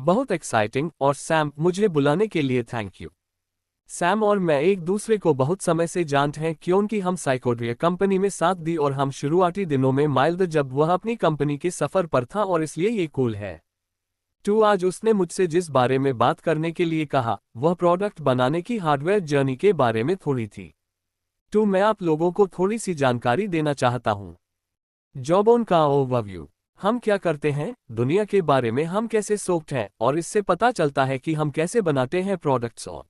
बहुत एक्साइटिंग। और सैम, मुझे बुलाने के लिए थैंक यू। सैम और मैं एक दूसरे को बहुत समय से जानते हैं क्योंकि हम साइकोड्रिया कंपनी में साथ दी और हम शुरुआती दिनों में माइल्ड जब वह अपनी कंपनी के सफर पर था और इसलिए ये कूल है। आज उसने मुझसे जिस बारे में बात करने के लिए कहा वह प्रोडक्ट बनाने की हार्डवेयर जर्नी के बारे में थोड़ी थी। मैं आप लोगों को थोड़ी सी जानकारी देना चाहता हूँ। जॉबऑन का ओवरव्यू। हम क्या करते हैं, दुनिया के बारे में हम कैसे सोक्ड हैं और इससे पता चलता है कि हम कैसे बनाते हैं प्रोडक्ट्स और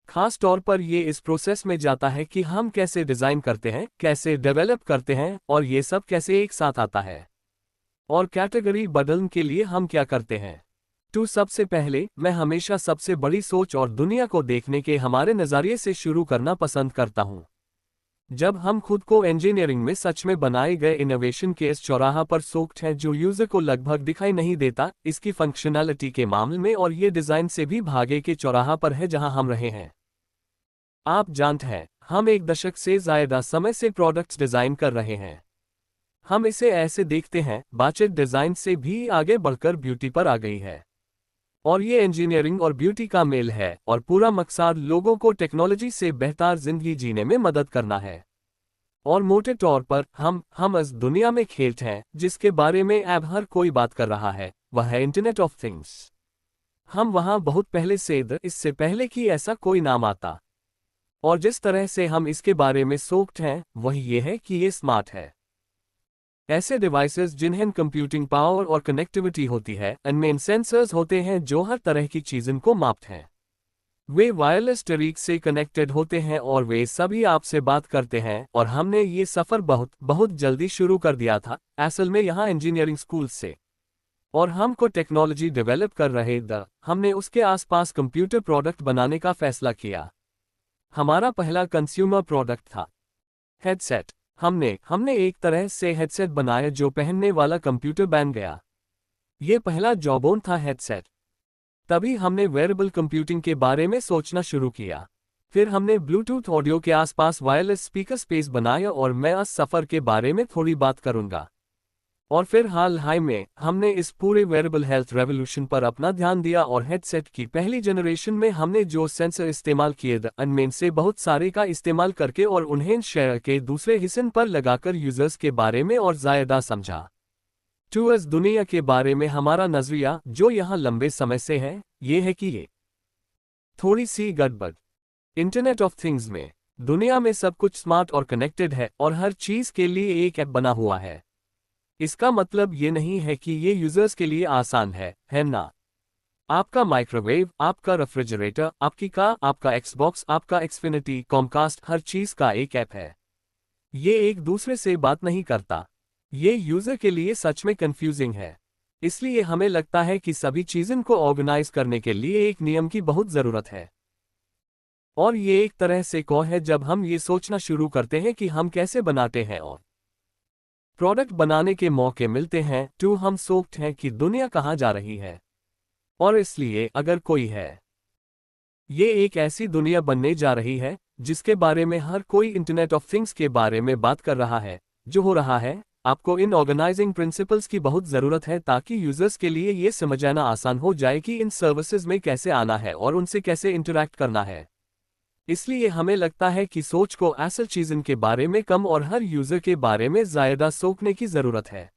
खास तौर पर ये इस प्रोसेस में जाता है कि हम कैसे डिज़ाइन करते हैं, कैसे डेवलप करते हैं और ये सब कैसे एक साथ आता है। और कैटेगरी बदलने के लिए हम क्या करते हैं। सबसे पहले मैं हमेशा सबसे बड़ी सोच और दुनिया को देखने के हमारे नज़रिए से शुरू करना पसंद करता हूँ। जब हम खुद को इंजीनियरिंग में सच में बनाए गए इनोवेशन के इस चौराहा पर सोक्ड हैं जो यूजर को लगभग दिखाई नहीं देता, इसकी फंक्शनैलिटी के मामले में, और ये डिज़ाइन से भी भागे के चौराहा पर है जहां हम रहे हैं। आप जानते हैं, हम एक दशक से ज़्यादा समय से प्रोडक्ट्स डिज़ाइन कर रहे हैं। हम इसे ऐसे देखते हैं, बजट डिज़ाइन से भी आगे बढ़कर ब्यूटी पर आ गई है। और ये इंजीनियरिंग और ब्यूटी का मेल है और पूरा मकसद लोगों को टेक्नोलॉजी से बेहतर जिंदगी जीने में मदद करना है। और मोटे तौर पर हम इस दुनिया में खेलते हैं जिसके बारे में अब हर कोई बात कर रहा है, वह है इंटरनेट ऑफ थिंग्स। हम वहां बहुत पहले से इससे पहले कि ऐसा कोई नाम आता। और जिस तरह से हम इसके बारे में सोक्ड हैं वही ये है कि ये स्मार्ट है। ऐसे डिवाइसेस जिन्हें कंप्यूटिंग पावर और कनेक्टिविटी होती है, इनमें सेंसर्स होते हैं जो हर तरह की चीज़ों को मापते हैं। वे वायरलेस तरीके से कनेक्टेड होते हैं और वे सभी आपसे बात करते हैं। और हमने ये सफ़र बहुत जल्दी शुरू कर दिया था, असल में यहाँ इंजीनियरिंग स्कूल से। और हमको टेक्नोलॉजी डेवलप कर रहे हमने उसके आसपास कंप्यूटर प्रोडक्ट बनाने का फैसला किया। हमारा पहला कंज्यूमर प्रोडक्ट था हेडसेट। हमने एक तरह से हेडसेट बनाया जो पहनने वाला कंप्यूटर बन गया। ये पहला जॉबऑन था हेडसेट। तभी हमने वेयरेबल कंप्यूटिंग के बारे में सोचना शुरू किया। फिर हमने ब्लूटूथ ऑडियो के आसपास वायरलेस स्पीकर स्पेस बनाया और मैं इस सफ़र के बारे में थोड़ी बात करूंगा। और फिर हाल ही में हमने इस पूरे वेयरेबल हेल्थ रेवोल्यूशन पर अपना ध्यान दिया और हेडसेट की पहली जनरेशन में हमने जो सेंसर इस्तेमाल किए उनमें से बहुत सारे का इस्तेमाल करके और उन्हें शहर के दूसरे हिस्से पर लगाकर यूजर्स के बारे में और ज़्यादा समझा। इस दुनिया के बारे में हमारा नजरिया जो यहाँ लंबे समय से है, ये है कि ये थोड़ी सी गड़बड़। इंटरनेट ऑफ थिंग्स में दुनिया में सब कुछ स्मार्ट और कनेक्टेड है और हर चीज़ के लिए एक ऐप बना हुआ है। इसका मतलब ये नहीं है कि ये यूजर्स के लिए आसान है ना। आपका माइक्रोवेव, आपका रेफ्रिजरेटर, आपकी कार, आपका एक्सबॉक्स, आपका एक्सफिनिटी, कॉमकास्ट, हर चीज़ का एक ऐप है। ये एक दूसरे से बात नहीं करता। ये यूजर के लिए सच में कंफ्यूजिंग है। इसलिए हमें लगता है कि सभी चीज़ों को ऑर्गेनाइज करने के लिए एक नियम की बहुत ज़रूरत है। और ये एक तरह से कौ है जब हम ये सोचना शुरू करते हैं कि हम कैसे बनाते हैं और प्रोडक्ट बनाने के मौके मिलते हैं, हम सोक्ड हैं कि दुनिया कहाँ जा रही है। और इसलिए अगर कोई है, ये एक ऐसी दुनिया बनने जा रही है जिसके बारे में हर कोई इंटरनेट ऑफ थिंग्स के बारे में बात कर रहा है। जो हो रहा है, आपको इन ऑर्गेनाइजिंग प्रिंसिपल्स की बहुत ज़रूरत है ताकि यूजर्स के लिए ये समझना आसान हो जाए कि इन सर्विसेज में कैसे आना है और उनसे कैसे इंटरैक्ट करना है। इसलिए हमें लगता है कि सोच को असल चीज़ों के बारे में कम और हर यूज़र के बारे में ज़्यादा सोचने की ज़रूरत है।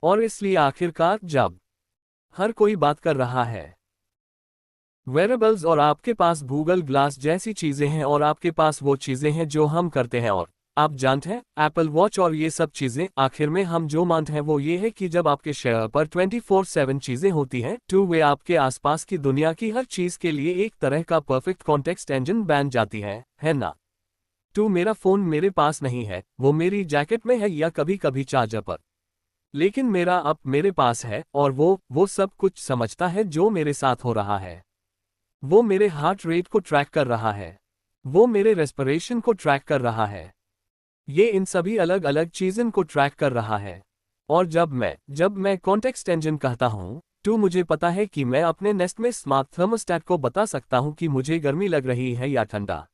और इसलिए आखिरकार जब हर कोई बात कर रहा है वेरेबल्स और आपके पास गूगल ग्लास जैसी चीज़ें हैं और आपके पास वो चीज़ें हैं जो हम करते हैं और आप जानते हैं एप्पल वॉच और ये सब चीज़ें, आखिर में हम जो मानते हैं वो ये है कि जब आपके शहर पर 24/7 चीज़ें होती हैं, वे आपके आसपास की दुनिया की हर चीज़ के लिए एक तरह का परफेक्ट कॉन्टेक्स्ट इंजन बन जाती है ना। मेरा फ़ोन मेरे पास नहीं है, वो मेरी जैकेट में है या कभी कभी चार्जर पर, लेकिन मेरा ऐप मेरे पास है और वो सब कुछ समझता है जो मेरे साथ हो रहा है। वो मेरे हार्ट रेट को ट्रैक कर रहा है, वो मेरे रेस्पिरेशन को ट्रैक कर रहा है, ये इन सभी अलग अलग चीज़ों को ट्रैक कर रहा है। और जब मैं कॉन्टेक्स्ट इंजन कहता हूँ, मुझे पता है कि मैं अपने नेस्ट में स्मार्ट थर्मोस्टेट को बता सकता हूँ कि मुझे गर्मी लग रही है या ठंडा।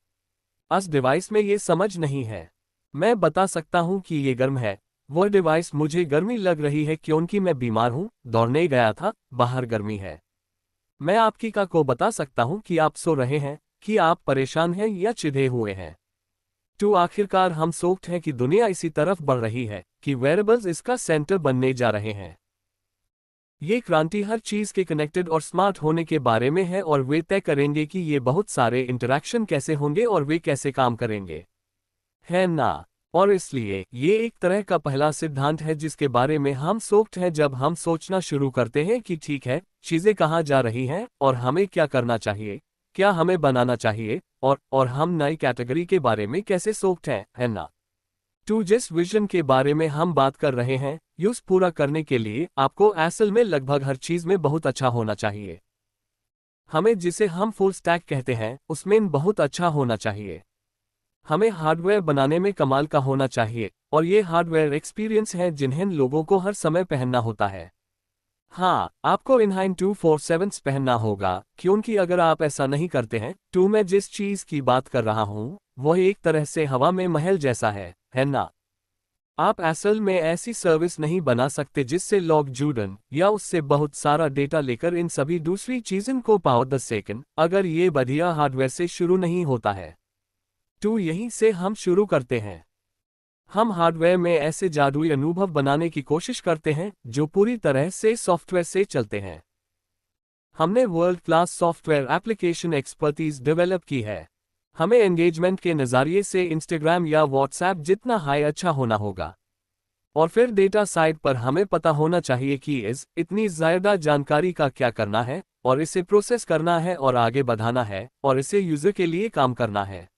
इस डिवाइस में ये समझ नहीं है। मैं बता सकता हूँ कि ये गर्म है, वो डिवाइस मुझे गर्मी लग रही है क्योंकि मैं बीमार हूँ, दौड़ने गया था, बाहर गर्मी है। मैं आपकी को बता सकता हूँ कि आप सो रहे हैं, कि आप परेशान हैं या चिढ़े हुए हैं। तो आखिरकार हम सोचते हैं कि दुनिया इसी तरफ बढ़ रही है कि वेयरेबल्स इसका सेंटर बनने जा रहे हैं। ये क्रांति हर चीज के कनेक्टेड और स्मार्ट होने के बारे में है और वे तय करेंगे कि ये बहुत सारे इंटरैक्शन कैसे होंगे और वे कैसे काम करेंगे, है ना? और इसलिए ये एक तरह का पहला सिद्धांत है जिसके बारे में हम सोचते हैं जब हम सोचना शुरू करते हैं कि ठीक है, चीजें कहाँ जा रही हैं और हमें क्या करना चाहिए, क्या हमें बनाना चाहिए, और हम नई कैटेगरी के बारे में कैसे सोचते हैं, है ना? तो जिस विजन के बारे में हम बात कर रहे हैं, यूज पूरा करने के लिए आपको असल में लगभग हर चीज में बहुत अच्छा होना चाहिए। हमें जिसे हम फुल स्टैक कहते हैं उसमें बहुत अच्छा होना चाहिए। हमें हार्डवेयर बनाने में कमाल का होना चाहिए, और ये हार्डवेयर एक्सपीरियंस है जिन्हें लोगों को हर समय पहनना होता है। हाँ, आपको इनहाइन 247 पहनना होगा, क्योंकि अगर आप ऐसा नहीं करते हैं तो मैं जिस चीज की बात कर रहा हूँ वह एक तरह से हवा में महल जैसा है ना? आप असल में ऐसी सर्विस नहीं बना सकते जिससे लोग जुड़न या उससे बहुत सारा डेटा लेकर इन सभी दूसरी चीजों को पाओ 10 सेकंड, अगर ये बढ़िया हार्डवेयर से शुरू नहीं होता है। तो यहीं से हम शुरू करते हैं। हम हार्डवेयर में ऐसे जादुई अनुभव बनाने की कोशिश करते हैं जो पूरी तरह से सॉफ्टवेयर से चलते हैं। हमने world class software application expertise develop की है। हमें एंगेजमेंट के नज़रिए से इंस्टाग्राम या व्हाट्सएप जितना हाई अच्छा होना होगा। और फिर डेटा साइड पर हमें पता होना चाहिए कि इतनी ज़्यादा जानकारी का क्या करना है, और इसे प्रोसेस करना है और आगे बढ़ाना है, और इसे यूज़र के लिए काम करना है।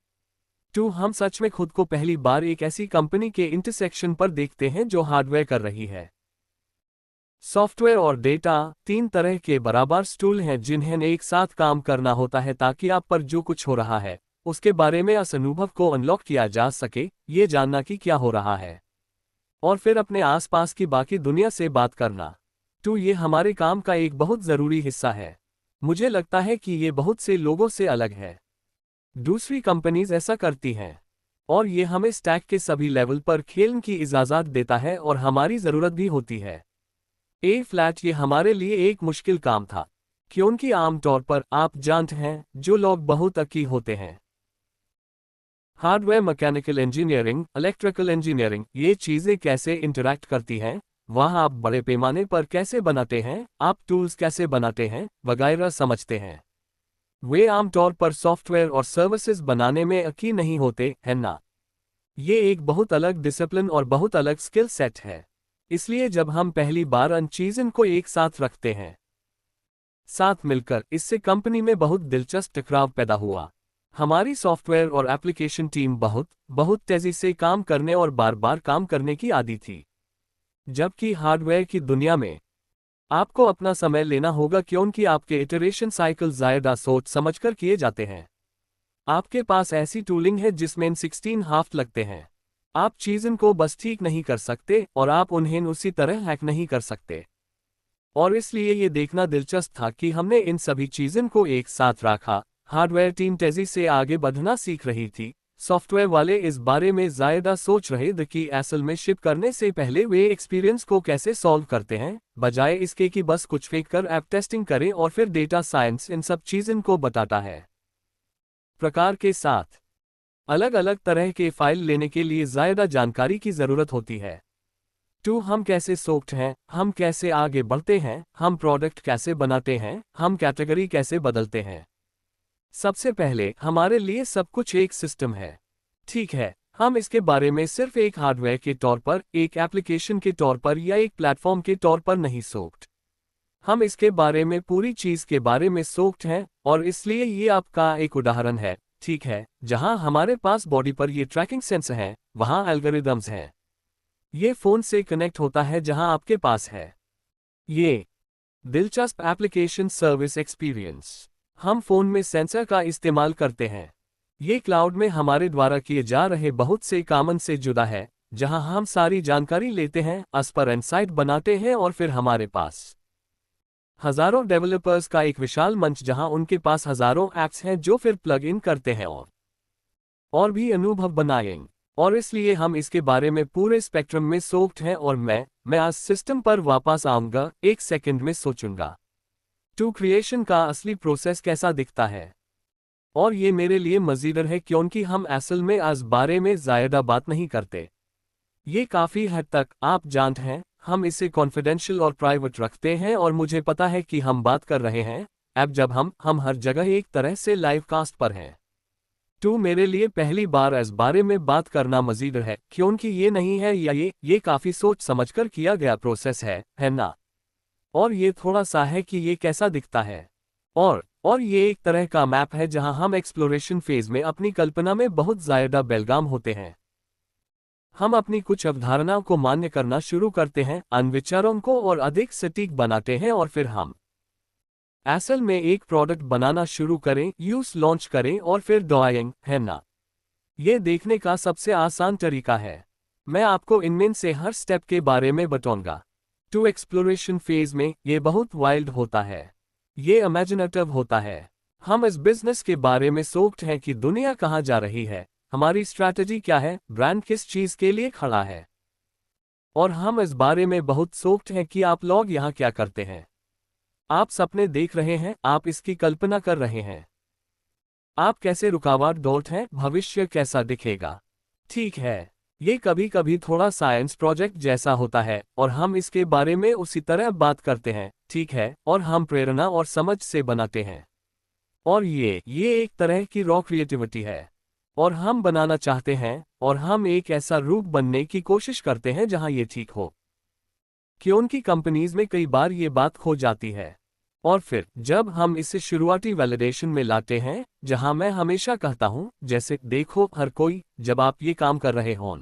तो हम सच में खुद को पहली बार एक ऐसी कंपनी के इंटरसेक्शन पर देखते हैं जो हार्डवेयर कर रही है। सॉफ्टवेयर और डेटा तीन तरह के बराबर स्टूल हैं जिन्हें एक साथ काम करना होता है ताकि आप पर जो कुछ हो रहा है उसके बारे में इस अनुभव को अनलॉक किया जा सके, ये जानना कि क्या हो रहा है, और फिर अपने आसपास की बाकी दुनिया से बात करना। तो ये हमारे काम का एक बहुत ज़रूरी हिस्सा है। मुझे लगता है कि ये बहुत से लोगों से अलग है। दूसरी कंपनीज ऐसा करती हैं, और ये हमें स्टैक के सभी लेवल पर खेलने की इजाज़त देता है और हमारी ज़रूरत भी होती है। ए फ्लैट ये हमारे लिए एक मुश्किल काम था, क्योंकि आमतौर पर आप जानते हैं जो लोग बहुत अकी होते हैं। Hardware, mechanical engineering, electrical engineering, ये चीज़ें कैसे इंटरैक्ट करती हैं, वहाँ आप बड़े पैमाने पर कैसे बनाते हैं, आप टूल्स कैसे बनाते हैं वगैरह समझते हैं। वे आमतौर पर सॉफ्टवेयर और सर्विसेज बनाने में अकी नहीं होते, है ना? ये एक बहुत अलग डिसिप्लिन और बहुत अलग स्किल सेट है। इसलिए जब हम पहली बार उन चीज़ों को एक साथ रखते हैं, साथ मिलकर, इससे कंपनी में बहुत दिलचस्प टकराव पैदा हुआ। हमारी सॉफ्टवेयर और एप्लीकेशन टीम बहुत तेजी से काम करने और बार बार काम करने की आदी थी, जबकि हार्डवेयर की दुनिया में आपको अपना समय लेना होगा क्योंकि आपके इटरेशन साइकिल ज़्यादा सोच समझकर किए जाते हैं। आपके पास ऐसी टूलिंग है जिसमें 16 हफ्ते लगते हैं। आप चीज़ों को बस ठीक नहीं कर सकते और आप उन्हें उसी तरह हैक नहीं कर सकते। और इसलिए ये देखना दिलचस्प था कि हमने इन सभी चीज़ों को एक साथ रखा। हार्डवेयर टीम तेजी से आगे बढ़ना सीख रही थी, सॉफ्टवेयर वाले इस बारे में ज़्यादा सोच रहे थे कि असल में शिप करने से पहले वे एक्सपीरियंस को कैसे सॉल्व करते हैं, बजाय इसके कि बस कुछ फेंक कर ऐप टेस्टिंग करें। और फिर डेटा साइंस इन सब चीज़ों को बताता है। प्रकार के साथ अलग अलग तरह के फाइल लेने के लिए ज़्यादा जानकारी की ज़रूरत होती है। तो हम कैसे सोचते हैं, हम कैसे आगे बढ़ते हैं, हम प्रोडक्ट कैसे बनाते हैं, हम कैटेगरी कैसे बदलते हैं। सबसे पहले हमारे लिए सब कुछ एक सिस्टम है, ठीक है? हम इसके बारे में सिर्फ एक हार्डवेयर के तौर पर, एक एप्लीकेशन के तौर पर या एक प्लेटफॉर्म के तौर पर नहीं सोचते। हम इसके बारे में पूरी चीज़ के बारे में सोचते हैं, और इसलिए ये आपका एक उदाहरण है, ठीक है? जहां हमारे पास बॉडी पर ये ट्रैकिंग सेंसर हैं, वहां एल्गोरिदम्स हैं। ये फ़ोन से कनेक्ट होता है जहां आपके पास है ये दिलचस्प एप्लीकेशन सर्विस एक्सपीरियंस। हम फ़ोन में सेंसर का इस्तेमाल करते हैं। ये क्लाउड में हमारे द्वारा किए जा रहे बहुत से कामन से जुदा है, जहां हम सारी जानकारी लेते हैं, उस पर इनसाइट बनाते हैं, और फिर हमारे पास हज़ारों डेवलपर्स का एक विशाल मंच जहां उनके पास हज़ारों ऐप्स हैं जो फिर प्लग इन करते हैं और भी अनुभव बनाएंगे। और इसलिए हम इसके बारे में पूरे स्पेक्ट्रम में सोक्ड हैं और मैं आज सिस्टम पर वापस आऊंगा, एक सेकंड में सोचूंगा टू क्रिएशन का असली प्रोसेस कैसा दिखता है। और ये मेरे लिए मज़ेदार है क्योंकि हम असल में इस बारे में ज़्यादा बात नहीं करते। ये काफ़ी हद तक, आप जानते हैं, हम इसे कॉन्फिडेंशियल और प्राइवेट रखते हैं और मुझे पता है कि हम बात कर रहे हैं अब जब हम हर जगह एक तरह से लाइव कास्ट पर हैं। तो मेरे लिए पहली बार इस बारे में बात करना मज़ेदार है क्योंकि ये नहीं है या ये काफ़ी सोच समझकर किया गया प्रोसेस है ना। और ये थोड़ा सा है कि ये कैसा दिखता है। और ये एक तरह का मैप है जहां हम एक्सप्लोरेशन फेज में अपनी कल्पना में बहुत ज़्यादा बेलगाम होते हैं। हम अपनी कुछ अवधारणाओं को मान्य करना शुरू करते हैं, अन्य विचारों को और अधिक सटीक बनाते हैं और फिर हम असल में एक प्रोडक्ट बनाना शुरू करें, यूज लॉन्च करें और फिर डॉइंग, है ना। ये देखने का सबसे आसान तरीका है। मैं आपको इनमें से हर स्टेप के बारे में बताऊंगा। टू एक्सप्लोरेशन फेज में ये बहुत वाइल्ड होता है, ये इमेजिनेटिव होता है। हम इस बिजनेस के बारे में सोचते हैं कि दुनिया कहाँ जा रही है, हमारी स्ट्रैटेजी क्या है, ब्रांड किस चीज़ के लिए खड़ा है। और हम इस बारे में बहुत सोचते हैं कि आप लोग यहाँ क्या करते हैं। आप सपने देख रहे हैं, आप इसकी कल्पना कर रहे हैं। आप कैसे रुकावट ढूंढते हैं, भविष्य कैसा दिखेगा। ठीक है, ये कभी कभी थोड़ा साइंस प्रोजेक्ट जैसा होता है और हम इसके बारे में उसी तरह बात करते हैं, ठीक है, और हम प्रेरणा और समझ से बनाते हैं। और ये एक तरह की रॉ क्रिएटिविटी है और हम बनाना चाहते हैं और हम एक ऐसा रूप बनने की कोशिश करते हैं जहां ये ठीक हो। क्योंकि कंपनीज में कई बार ये बात खो जाती है। और फिर जब हम इसे शुरुआती वैलिडेशन में लाते हैं, जहां मैं हमेशा कहता हूं, जैसे देखो हर कोई, जब आप ये काम कर रहे हों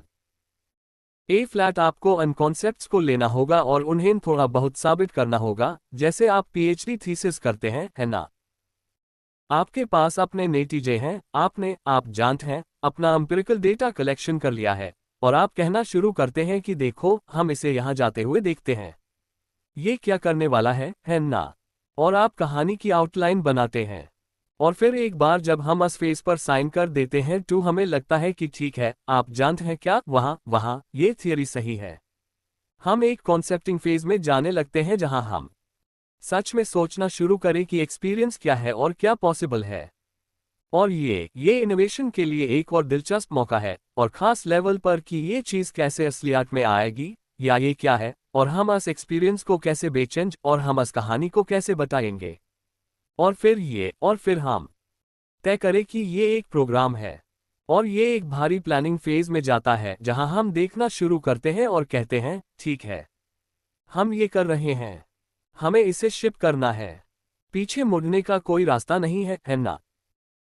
ए फ्लैट, आपको अन कॉन्सेप्ट्स को लेना होगा और उन्हें थोड़ा बहुत साबित करना होगा, जैसे आप पीएचडी थीसिस करते हैं, है ना। आपके पास अपने नतीजे हैं, आप जानते हैं, अपना एम्पिरिकल डेटा कलेक्शन कर लिया है और आप कहना शुरू करते हैं कि देखो हम इसे यहां जाते हुए देखते हैं, ये क्या करने वाला है ना। और आप कहानी की आउटलाइन बनाते हैं। और फिर एक बार जब हम इस फेज पर साइन कर देते हैं तो हमें लगता है कि ठीक है, आप जानते हैं क्या, वहां ये थियरी सही है। हम एक कॉन्सेप्टिंग फेज में जाने लगते हैं जहां हम सच में सोचना शुरू करें कि एक्सपीरियंस क्या है और क्या पॉसिबल है। और ये इनोवेशन के लिए एक और दिलचस्प मौका है, और खास लेवल पर कि ये चीज़ कैसे असलियत में आएगी, या ये क्या है, और हम इस एक्सपीरियंस को कैसे बेचें और हम इस कहानी को कैसे बताएंगे। और फिर हम तय करें कि ये एक प्रोग्राम है। और ये एक भारी प्लानिंग फेज में जाता है जहां हम देखना शुरू करते हैं और कहते हैं, ठीक है, हम ये कर रहे हैं, हमें इसे शिप करना है, पीछे मुड़ने का कोई रास्ता नहीं है ना।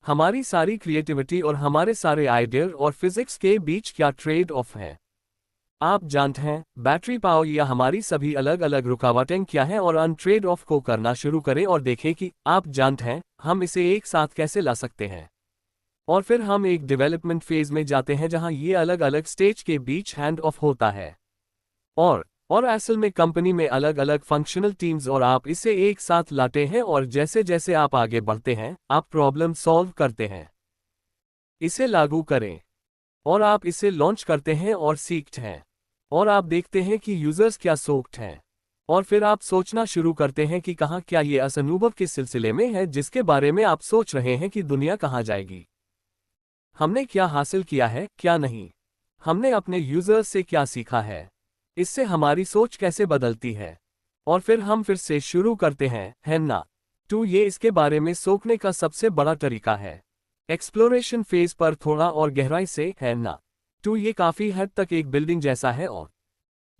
हमारी सारी क्रिएटिविटी और हमारे सारे आइडिया और फिजिक्स के बीच क्या ट्रेड ऑफ है। आप जानते हैं, बैटरी पावर या हमारी सभी अलग अलग रुकावटें क्या हैं, और अन ट्रेड ऑफ को करना शुरू करें और देखें कि आप जानते हैं हम इसे एक साथ कैसे ला सकते हैं। और फिर हम एक डेवलपमेंट फेज में जाते हैं जहां ये अलग अलग स्टेज के बीच हैंड ऑफ होता है। और असल में कंपनी में अलग अलग फंक्शनल टीम्स, और आप इसे एक साथ लाते हैं और जैसे जैसे आप आगे बढ़ते हैं आप प्रॉब्लम सॉल्व करते हैं, इसे लागू करें, और आप इसे लॉन्च करते हैं और सीखते हैं, और आप देखते हैं कि यूजर्स क्या सोचते हैं। और फिर आप सोचना शुरू करते हैं कि कहाँ क्या ये इस अनुभव के सिलसिले में है जिसके बारे में आप सोच रहे हैं कि दुनिया कहाँ जाएगी। हमने क्या हासिल किया है, क्या नहीं, हमने अपने यूजर्स से क्या सीखा है, इससे हमारी सोच कैसे बदलती है। और फिर हम फिर से शुरू करते हैं, है ना। तो ये इसके बारे में सोचने का सबसे बड़ा तरीका है, एक्सप्लोरेशन फेज पर थोड़ा और गहराई से, है ना। तो ये काफी हद तक एक बिल्डिंग जैसा है और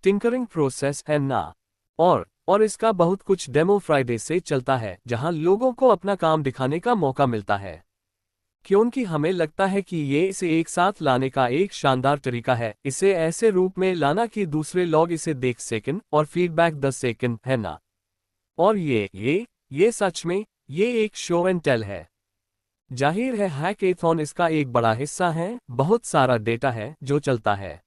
टिंकरिंग प्रोसेस, है ना। और इसका बहुत कुछ डेमो फ्राइडे से चलता है जहां लोगों को अपना काम दिखाने का मौका मिलता है, क्योंकि हमें लगता है कि ये इसे एक साथ लाने का एक शानदार तरीका है, इसे ऐसे रूप में लाना कि दूसरे लोग इसे देख सकें और फीडबैक दे सकें, है ना। और ये सच में ये एक शो एंड टेल है। जाहिर है हैकेथॉन इसका एक बड़ा हिस्सा है, बहुत सारा डेटा है जो चलता है,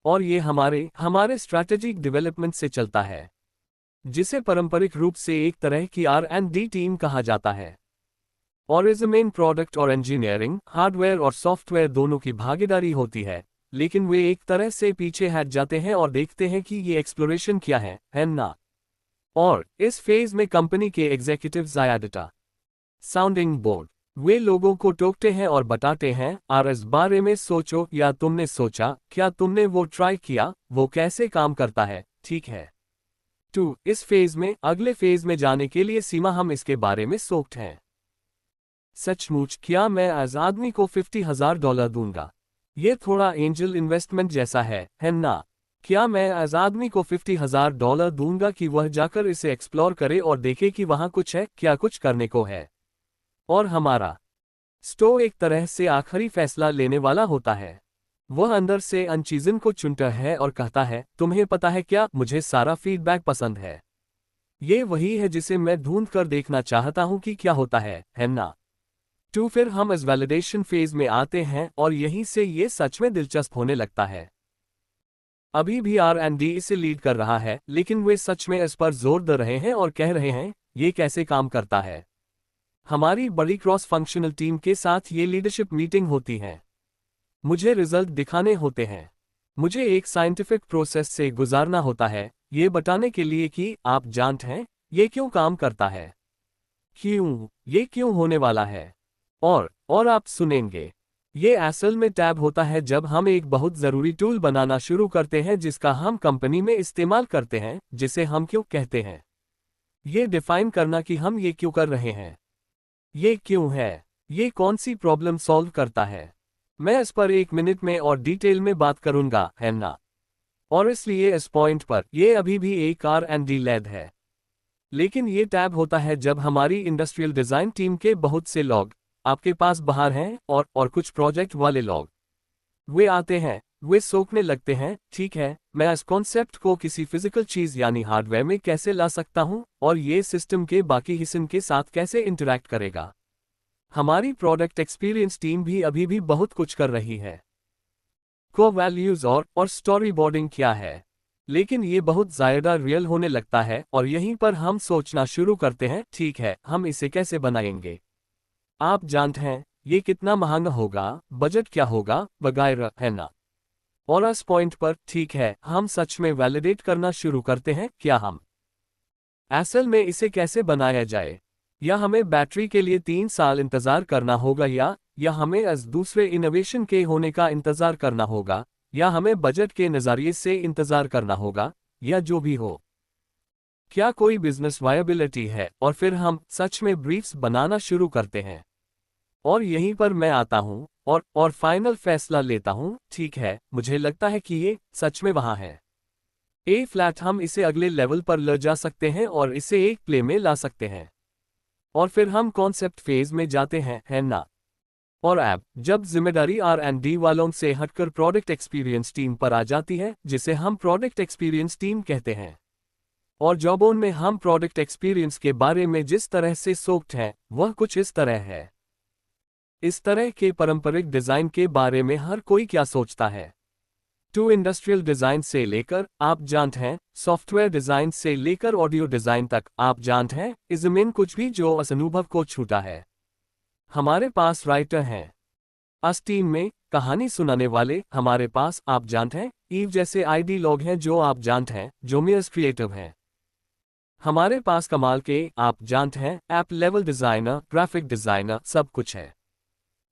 और ये हमारे स्ट्रैटेजिक डेवलपमेंट से चलता है, जिसे पारंपरिक रूप से एक तरह की R&D टीम कहा जाता है। और इस मेन प्रोडक्ट और इंजीनियरिंग, हार्डवेयर और सॉफ्टवेयर दोनों की भागीदारी होती है, लेकिन वे एक तरह से पीछे हट जाते हैं और देखते हैं कि ये एक्सप्लोरेशन क्या है ना। और इस फेज में कंपनी के एग्जीक्यूटिव्स ज़्यादातर साउंडिंग बोर्ड, वे लोगों को टोकते हैं और बताते हैं और इस बारे में सोचो, या तुमने सोचा, क्या तुमने वो ट्राई किया, वो कैसे काम करता है, ठीक है। 2 इस फेज में अगले फेज में जाने के लिए सीमा हम इसके बारे में सोचते हैं। सचमुच क्या मैं आज आदमी को $50,000 दूंगा? ये थोड़ा एंजल इन्वेस्टमेंट जैसा है ना? क्या मैं आज आदमी को $50,000 दूंगा कि वह जाकर इसे एक्सप्लोर करे और देखे कि वहां कुछ है, क्या कुछ करने को है? और हमारा स्टो एक तरह से आखिरी फैसला लेने वाला होता है। वह अंदर से अनचीजन को चुनता है और कहता है, तुम्हें पता है क्या, मुझे सारा फीडबैक पसंद है। ये वही है जिसे मैं ढूंढ कर देखना चाहता हूं कि क्या होता है ना? 2 फिर हम इस वैलिडेशन फेज में आते हैं और यहीं से ये सच में दिलचस्प होने लगता है। अभी भी R&D इसे लीड कर रहा है, लेकिन वे सच में इस पर जोर दे रहे हैं और कह रहे हैं, ये कैसे काम करता है। हमारी बड़ी क्रॉस फंक्शनल टीम के साथ ये लीडरशिप मीटिंग होती है। मुझे रिजल्ट दिखाने होते हैं। मुझे एक साइंटिफिक प्रोसेस से गुजारना होता है, ये बताने के लिए कि आप जानते हैं, ये क्यों काम करता है। ये क्यों होने वाला है। और आप सुनेंगे। ये असल में टैब होता है जब हम एक बहुत ज़रूरी टूल बनाना शुरू करते हैं जिसका हम कंपनी में इस्तेमाल करते हैं, जिसे हम क्यों कहते हैं। ये डिफाइन करना कि हम ये क्यों कर रहे हैं। ये क्यों है। ये कौन सी प्रॉब्लम सॉल्व करता है। मैं इस पर 1 मिनट में और डिटेल में बात करूंगा, है ना। और इसलिए इस पॉइंट पर ये अभी भी एक R&D लैब है। लेकिन ये टैब होता है जब हमारी इंडस्ट्रियल डिज़ाइन टीम के बहुत से लोग आपके पास बाहर हैं और कुछ प्रोजेक्ट वाले लोग वे आते हैं, वे सोचने लगते हैं, ठीक है, मैं इस कॉन्सेप्ट को किसी फिजिकल चीज़ यानी हार्डवेयर में कैसे ला सकता हूं और ये सिस्टम के बाकी हिस्सों के साथ कैसे इंटरैक्ट करेगा। हमारी प्रोडक्ट एक्सपीरियंस टीम भी अभी भी बहुत कुछ कर रही है। को वैल्यूज और स्टोरी बोर्डिंग क्या है, लेकिन ये बहुत ज़्यादा रियल होने लगता है और यहीं पर हम सोचना शुरू करते हैं, ठीक है, हम इसे कैसे बनाएंगे। आप जानते हैं, ये कितना महंगा होगा, बजट क्या होगा, वगैरह, है ना। और इस पॉइंट पर, ठीक है, हम सच में वैलिडेट करना शुरू करते हैं, क्या हम असल में इसे कैसे बनाया जाए। या हमें बैटरी के लिए 3 साल इंतजार करना होगा, या हमें इस दूसरे इनोवेशन के होने का इंतजार करना होगा, या हमें बजट के नज़रिए से इंतजार करना होगा, या जो भी हो। क्या कोई बिजनेस वायबिलिटी है, और फिर हम सच में ब्रीफ्स बनाना शुरू करते हैं। और यहीं पर मैं आता हूं और फाइनल फैसला लेता हूं, ठीक है, मुझे लगता है कि ये सच में वहां है। ए फ्लैट हम इसे अगले लेवल पर ले जा सकते हैं और इसे एक प्ले में ला सकते हैं। और फिर हम कॉन्सेप्ट फेज में जाते हैं, है ना। और अब जब जिम्मेदारी R&D वालों से हटकर प्रोडक्ट एक्सपीरियंस टीम पर आ जाती है, जिसे हम प्रोडक्ट एक्सपीरियंस टीम कहते हैं। और जॉबों में हम प्रोडक्ट एक्सपीरियंस के बारे में जिस तरह से सोचते हैं, वह कुछ इस तरह है। इस तरह के पारंपरिक डिजाइन के बारे में हर कोई क्या सोचता है। 2 इंडस्ट्रियल डिजाइन से लेकर, आप जानते हैं, सॉफ्टवेयर डिजाइन से लेकर ऑडियो डिजाइन तक, आप जानते हैं, इस जमीन कुछ भी जो इस अनुभव को छूटा है। हमारे पास राइटर हैं, अस टीम में कहानी सुनाने वाले, हमारे पास, आप जानते हैं, ईव जैसे आईडी लोग हैं जो आप जानते हैं, जो मियर्स क्रिएटिव हैं। हमारे पास कमाल के, आप जानते हैं, app level designer, graphic designer, सब कुछ है।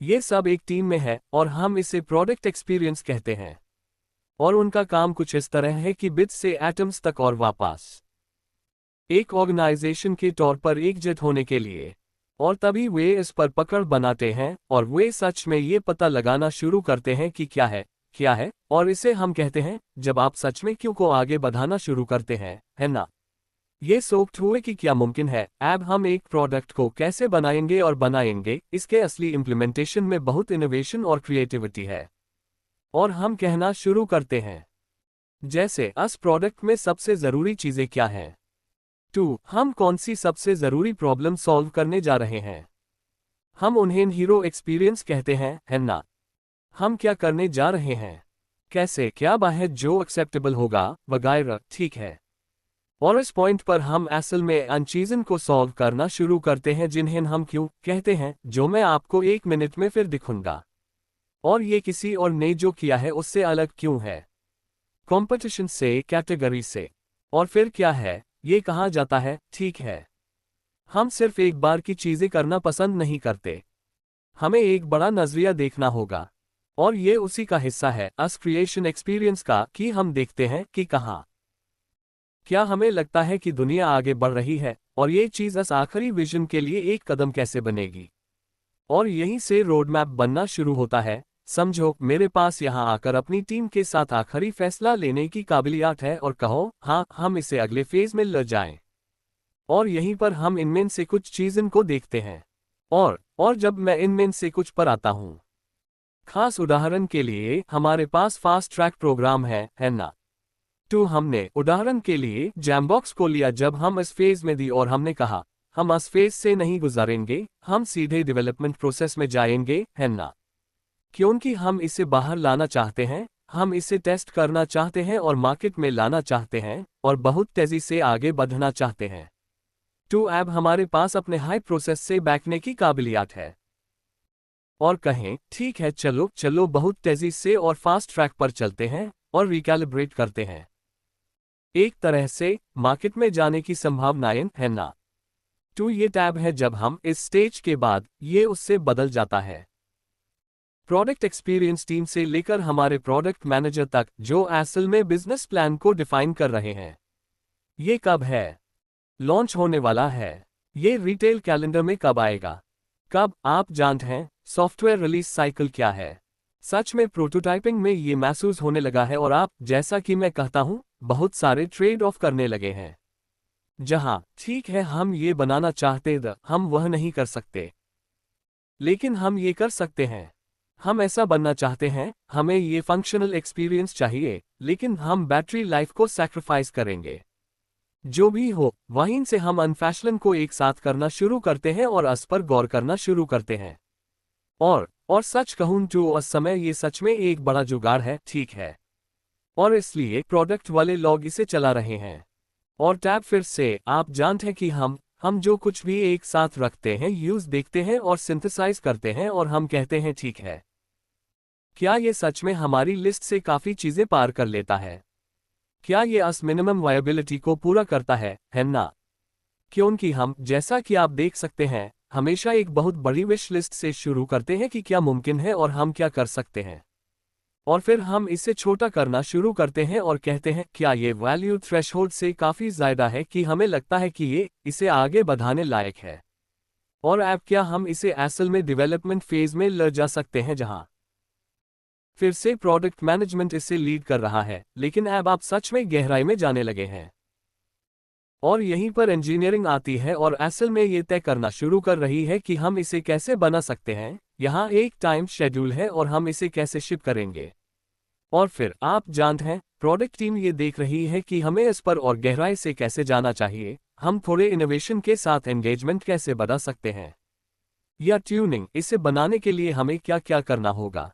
ये सब एक टीम में है और हम इसे प्रोडक्ट एक्सपीरियंस कहते हैं। और उनका काम कुछ इस तरह है कि बिट्स से एटम्स तक और वापस एक ऑर्गेनाइजेशन के तौर पर एकजुट होने के लिए। और तभी वे इस पर पकड़ बनाते हैं और वे सच में ये पता लगाना शुरू करते हैं कि क्या है, और इसे हम कहते हैं, जब आप सच में क्यों को आगे बढ़ाना शुरू करते हैं, है ना। ये सोचते हुए कि क्या मुमकिन है, अब हम एक प्रोडक्ट को कैसे बनाएंगे और बनाएंगे, इसके असली इम्प्लीमेंटेशन में बहुत इनोवेशन और क्रिएटिविटी है। और हम कहना शुरू करते हैं, जैसे इस प्रोडक्ट में सबसे ज़रूरी चीज़ें क्या हैं। 2 हम कौन सी सबसे ज़रूरी प्रॉब्लम सॉल्व करने जा रहे हैं। हम उन्हें हीरो एक्सपीरियंस कहते हैं, है ना। हम क्या करने जा रहे हैं, कैसे, क्या बाहर जो एक्सेप्टेबल होगा, वगैरह, ठीक है। और इस पॉइंट पर हम असल में उन चीज़ों को सॉल्व करना शुरू करते हैं जिन्हें हम क्यों कहते हैं, जो मैं आपको 1 मिनट में फिर दिखूंगा। और ये किसी और ने जो किया है उससे अलग क्यों है? कंपटीशन से, कैटेगरी से। और फिर क्या है? ये कहा जाता है, ठीक है, हम सिर्फ एक बार की चीजें करना पसंद नहीं करते, हमें एक बड़ा नजरिया देखना होगा। और ये उसी का हिस्सा है अस क्रिएशन एक्सपीरियंस का, कि हम देखते हैं कि कहाँ क्या हमें लगता है कि दुनिया आगे बढ़ रही है, और ये चीज अस आखिरी विजन के लिए एक कदम कैसे बनेगी। और यहीं से रोड मैप बनना शुरू होता है। समझो, मेरे पास यहाँ आकर अपनी टीम के साथ आखिरी फैसला लेने की काबिलियत है और कहो, हाँ, हम इसे अगले फेज में ले जाएं। और यहीं पर हम इनमें से कुछ चीज़ों को देखते हैं। और जब मैं इनमें से कुछ पर आता हूँ, खास उदाहरण के लिए हमारे पास फास्ट ट्रैक प्रोग्राम है ना? तो हमने उदाहरण के लिए जैमबॉक्स को लिया जब हम इस फेज में दी और हमने कहा, हम इस फेज से नहीं गुजारेंगे, हम सीधे डेवलपमेंट प्रोसेस में जाएंगे, है ना? क्योंकि हम इसे बाहर लाना चाहते हैं, हम इसे टेस्ट करना चाहते हैं और मार्केट में लाना चाहते हैं और बहुत तेजी से आगे बढ़ना चाहते हैं। तो अब हमारे पास अपने हाई प्रोसेस से बैकने की काबिलियत है और कहें, ठीक है, चलो चलो बहुत तेजी से और फास्ट ट्रैक पर चलते हैं और रिकैलिब्रेट करते हैं। एक तरह से मार्केट में जाने की संभावनाएं, है ना? तो ये टैब है जब हम इस स्टेज के बाद ये उससे बदल जाता है। प्रोडक्ट एक्सपीरियंस टीम से लेकर हमारे प्रोडक्ट मैनेजर तक, जो असल में बिजनेस प्लान को डिफाइन कर रहे हैं। ये कब है लॉन्च होने वाला है? ये रिटेल कैलेंडर में कब आएगा? कब आप जानते हैं? सॉफ्टवेयर रिलीज साइकिल क्या है? सच में प्रोटोटाइपिंग में ये महसूस होने लगा है और आप, जैसा कि मैं कहता हूं, बहुत सारे ट्रेड ऑफ करने लगे हैं। जहां ठीक है, हम ये बनाना चाहते थे, हम वह नहीं कर सकते, लेकिन हम ये कर सकते हैं। हम ऐसा बनना चाहते हैं, हमें ये फंक्शनल एक्सपीरियंस चाहिए, लेकिन हम बैटरी लाइफ को सैक्रिफाइस करेंगे। जो भी हो, वहीं से हम अनफैशन को एक साथ करना शुरू करते हैं और अस पर गौर करना शुरू करते हैं। और सच कहूं तो उस समय ये सच में एक बड़ा जुगाड़ है, ठीक है। और इसलिए प्रोडक्ट वाले लोग इसे चला रहे हैं। और टैब फिर से, आप जानते हैं कि हम जो कुछ भी एक साथ रखते हैं, यूज देखते हैं और सिंथेसाइज करते हैं और हम कहते हैं, ठीक है, क्या ये सच में हमारी लिस्ट से काफी चीजें पार कर लेता है? क्या ये अस मिनिमम वायबिलिटी को पूरा करता है ना? क्योंकि हम, जैसा कि आप देख सकते हैं, हमेशा एक बहुत बड़ी विश लिस्ट से शुरू करते हैं कि क्या मुमकिन है और हम क्या कर सकते हैं। और फिर हम इसे छोटा करना शुरू करते हैं और कहते हैं, क्या ये वैल्यू थ्रेशहोल्ड से काफी ज्यादा है कि हमें लगता है कि ये इसे आगे बढ़ाने लायक है? और अब क्या हम इसे असल में डेवलपमेंट फेज में ले जा सकते हैं, जहां फिर से प्रोडक्ट मैनेजमेंट इसे लीड कर रहा है, लेकिन अब आप सच में गहराई में जाने लगे हैं। और यहीं पर इंजीनियरिंग आती है और असल में ये तय करना शुरू कर रही है कि हम इसे कैसे बना सकते हैं। यहाँ एक टाइम शेड्यूल है और हम इसे कैसे शिप करेंगे। और फिर आप जानते हैं, प्रोडक्ट टीम ये देख रही है कि हमें इस पर और गहराई से कैसे जाना चाहिए, हम थोड़े इनोवेशन के साथ एंगेजमेंट कैसे बढ़ा सकते हैं, या ट्यूनिंग इसे बनाने के लिए हमें क्या क्या करना होगा।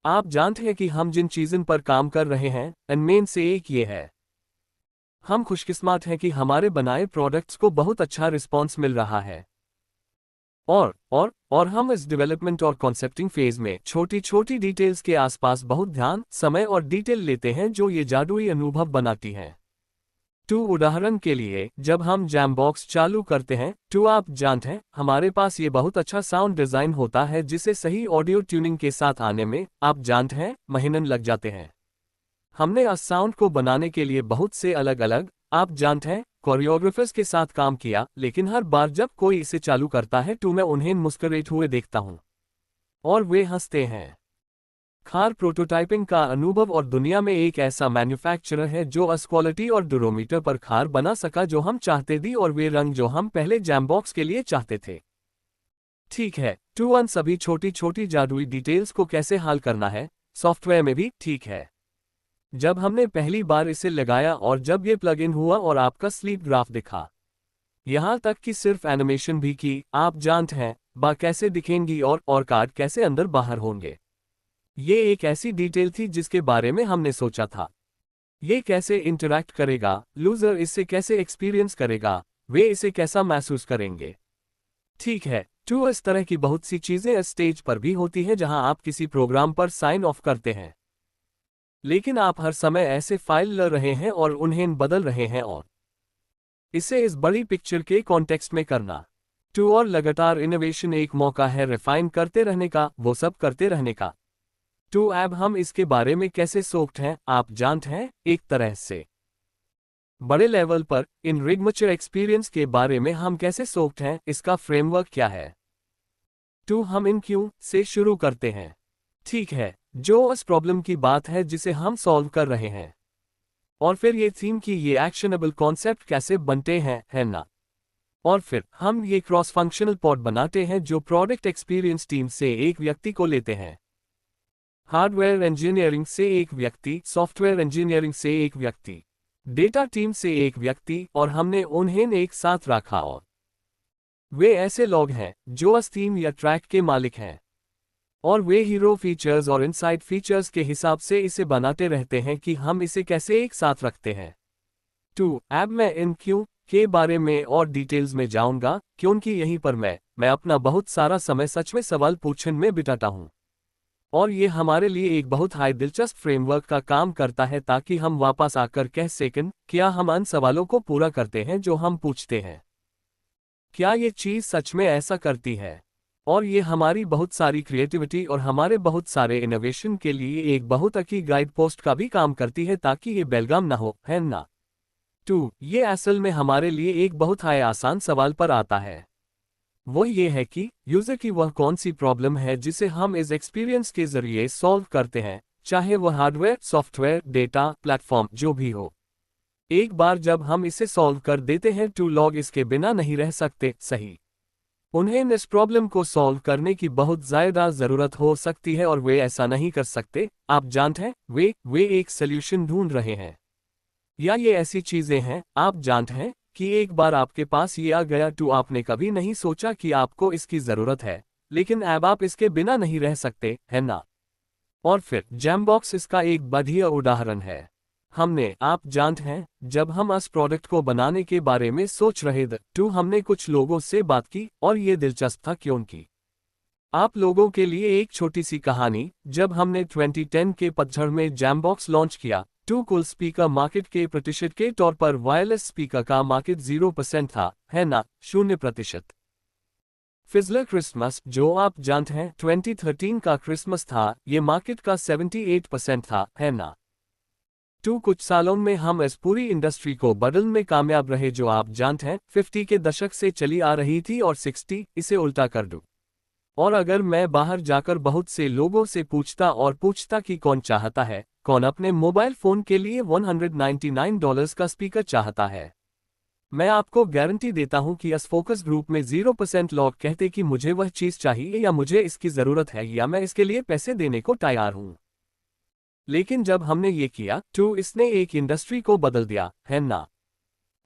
आप जानते हैं कि हम जिन चीज़ों पर काम कर रहे हैं, इनमें से एक ये है, हम खुशकिस्मत हैं कि हमारे बनाए प्रोडक्ट्स को बहुत अच्छा रिस्पॉन्स मिल रहा है। और हम इस डेवलपमेंट और कॉन्सेप्टिंग फेज में छोटी छोटी डिटेल्स के आसपास बहुत ध्यान, समय और डिटेल लेते हैं, जो ये जादुई अनुभव बनाती हैं। तो उदाहरण के लिए, जब हम जैमबॉक्स चालू करते हैं, तो आप जानते हैं, हमारे पास ये बहुत अच्छा साउंड डिज़ाइन होता है जिसे सही ऑडियो ट्यूनिंग के साथ आने में, आप जानते हैं, महीनों लग जाते हैं। हमने इस साउंड को बनाने के लिए बहुत से अलग अलग, आप जानते हैं, कोरियोग्राफर्स के साथ काम किया, लेकिन हर बार जब कोई इसे चालू करता है तो मैं उन्हें मुस्कुराते हुए देखता हूं और वे हंसते हैं। खार प्रोटोटाइपिंग का अनुभव और दुनिया में एक ऐसा मैन्युफैक्चरर है जो अस क्वालिटी और ड्यूरोमीटर पर खार बना सका जो हम चाहते थे और वे रंग जो हम पहले जैमबॉक्स के लिए चाहते थे। ठीक है, टू वन सभी छोटी छोटी जादुई डिटेल्स को कैसे हल करना है सॉफ्टवेयर में भी, ठीक है। जब हमने पहली बार इसे लगाया और जब ये प्लग इन हुआ और आपका स्लीप ग्राफ दिखा, यहां तक कि सिर्फ एनिमेशन भी की, आप जानते हैं, बा कैसे दिखेंगी और कार्ड कैसे अंदर बाहर होंगे। ये एक ऐसी डिटेल थी जिसके बारे में हमने सोचा था। ये कैसे इंटरैक्ट करेगा, यूजर इसे कैसे एक्सपीरियंस करेगा, वे इसे कैसा महसूस करेंगे। ठीक है, टू इस तरह की बहुत सी चीजें स्टेज पर भी होती हैं जहां आप किसी प्रोग्राम पर साइन ऑफ करते हैं, लेकिन आप हर समय ऐसे फाइल ल रहे हैं और उन्हें बदल रहे हैं और इसे इस बड़ी पिक्चर के कॉन्टेक्स्ट में करना। टू और लगातार इनोवेशन एक मौका है रिफाइन करते रहने का, वो सब करते रहने का। टू अब हम इसके बारे में कैसे सोक्ड हैं, आप जानते हैं, एक तरह से बड़े लेवल पर इन रिगमचर एक्सपीरियंस के बारे में हम कैसे सोक्ड हैं, इसका फ्रेमवर्क क्या है। टू हम इन क्यों से शुरू करते हैं। ठीक है, जो उस प्रॉब्लम की बात है जिसे हम सॉल्व कर रहे हैं, और फिर ये थीम की ये एक्शनेबल कॉन्सेप्ट कैसे बनते हैं, है ना। और फिर हम ये क्रॉस फंक्शनल पॉड बनाते हैं जो प्रोडक्ट एक्सपीरियंस टीम से एक व्यक्ति को लेते हैं, हार्डवेयर इंजीनियरिंग से एक व्यक्ति, सॉफ्टवेयर इंजीनियरिंग से एक व्यक्ति, डेटा टीम से एक व्यक्ति, और हमने उन्हें एक साथ रखा और वे ऐसे लोग हैं जो उस थीम या ट्रैक के मालिक हैं, और वे हीरो फीचर्स और इनसाइड फीचर्स के हिसाब से इसे बनाते रहते हैं कि हम इसे कैसे एक साथ रखते हैं। टू अब मैं इन क्यों के बारे में और डिटेल्स में जाऊंगा, क्योंकि यहीं पर मैं अपना बहुत सारा समय सच में सवाल पूछने में बिताता हूं, और ये हमारे लिए एक बहुत हाई दिलचस्प फ्रेमवर्क का काम करता है ताकि हम वापस आकर कह सकें, क्या हम उन सवालों को पूरा करते हैं जो हम पूछते हैं, क्या ये चीज़ सच में ऐसा करती है। और ये हमारी बहुत सारी क्रिएटिविटी और हमारे बहुत सारे इनोवेशन के लिए एक बहुत अच्छी गाइड पोस्ट का भी काम करती है ताकि ये बेलगाम ना हो, है ना। टू ये असल में हमारे लिए एक बहुत हाई आसान सवाल पर आता है, वो ये है कि यूजर की वह कौन सी प्रॉब्लम है जिसे हम इस एक्सपीरियंस के जरिए सॉल्व करते हैं, चाहे वह हार्डवेयर, सॉफ्टवेयर, डेटा, प्लेटफॉर्म जो भी हो। एक बार जब हम इसे सॉल्व कर देते हैं, टू लॉग इसके बिना नहीं रह सकते, सही। उन्हें इस प्रॉब्लम को सॉल्व करने की बहुत ज़्यादा ज़रूरत हो सकती है और वे ऐसा नहीं कर सकते, आप जानते हैं, वे एक सल्यूशन ढूंढ रहे हैं, या ये ऐसी चीज़ें हैं, आप जानते हैं, कि एक बार आपके पास ये आ गया टू आपने कभी नहीं सोचा कि आपको इसकी ज़रूरत है, लेकिन अब आप इसके बिना नहीं रह सकते, है ना। और फिर जैमबॉक्स इसका एक बढ़िया उदाहरण है। आप जानते हैं, जब हम इस प्रोडक्ट को बनाने के बारे में सोच रहे थे, टू हमने कुछ लोगों से बात की और ये दिलचस्प था क्योंकि आप लोगों के लिए एक छोटी सी कहानी, जब हमने 2010 के पतझड़ में जैमबॉक्स लॉन्च किया, टू कुल स्पीकर मार्केट के प्रतिशत के तौर पर वायरलेस स्पीकर का मार्केट 0% था, है ना, 0%। फिज़लर क्रिसमस, जो आप जानते हैं 2013 का क्रिसमस था, ये मार्केट का 78% था, है ना। टू कुछ सालों में हम इस पूरी इंडस्ट्री को बदलने में कामयाब रहे जो आप जानते हैं 50 के दशक से चली आ रही थी और 60, इसे उल्टा कर दूं। और अगर मैं बाहर जाकर बहुत से लोगों से पूछता कि कौन चाहता है, कौन अपने मोबाइल फोन के लिए $199 का स्पीकर चाहता है, मैं आपको गारंटी देता हूं कि इस फोकस ग्रुप में 0% लोग कहते कि मुझे वह चीज़ चाहिए या मुझे इसकी ज़रूरत है या मैं इसके लिए पैसे देने को तैयार हूं। लेकिन जब हमने ये किया, तो इसने एक इंडस्ट्री को बदल दिया, है ना।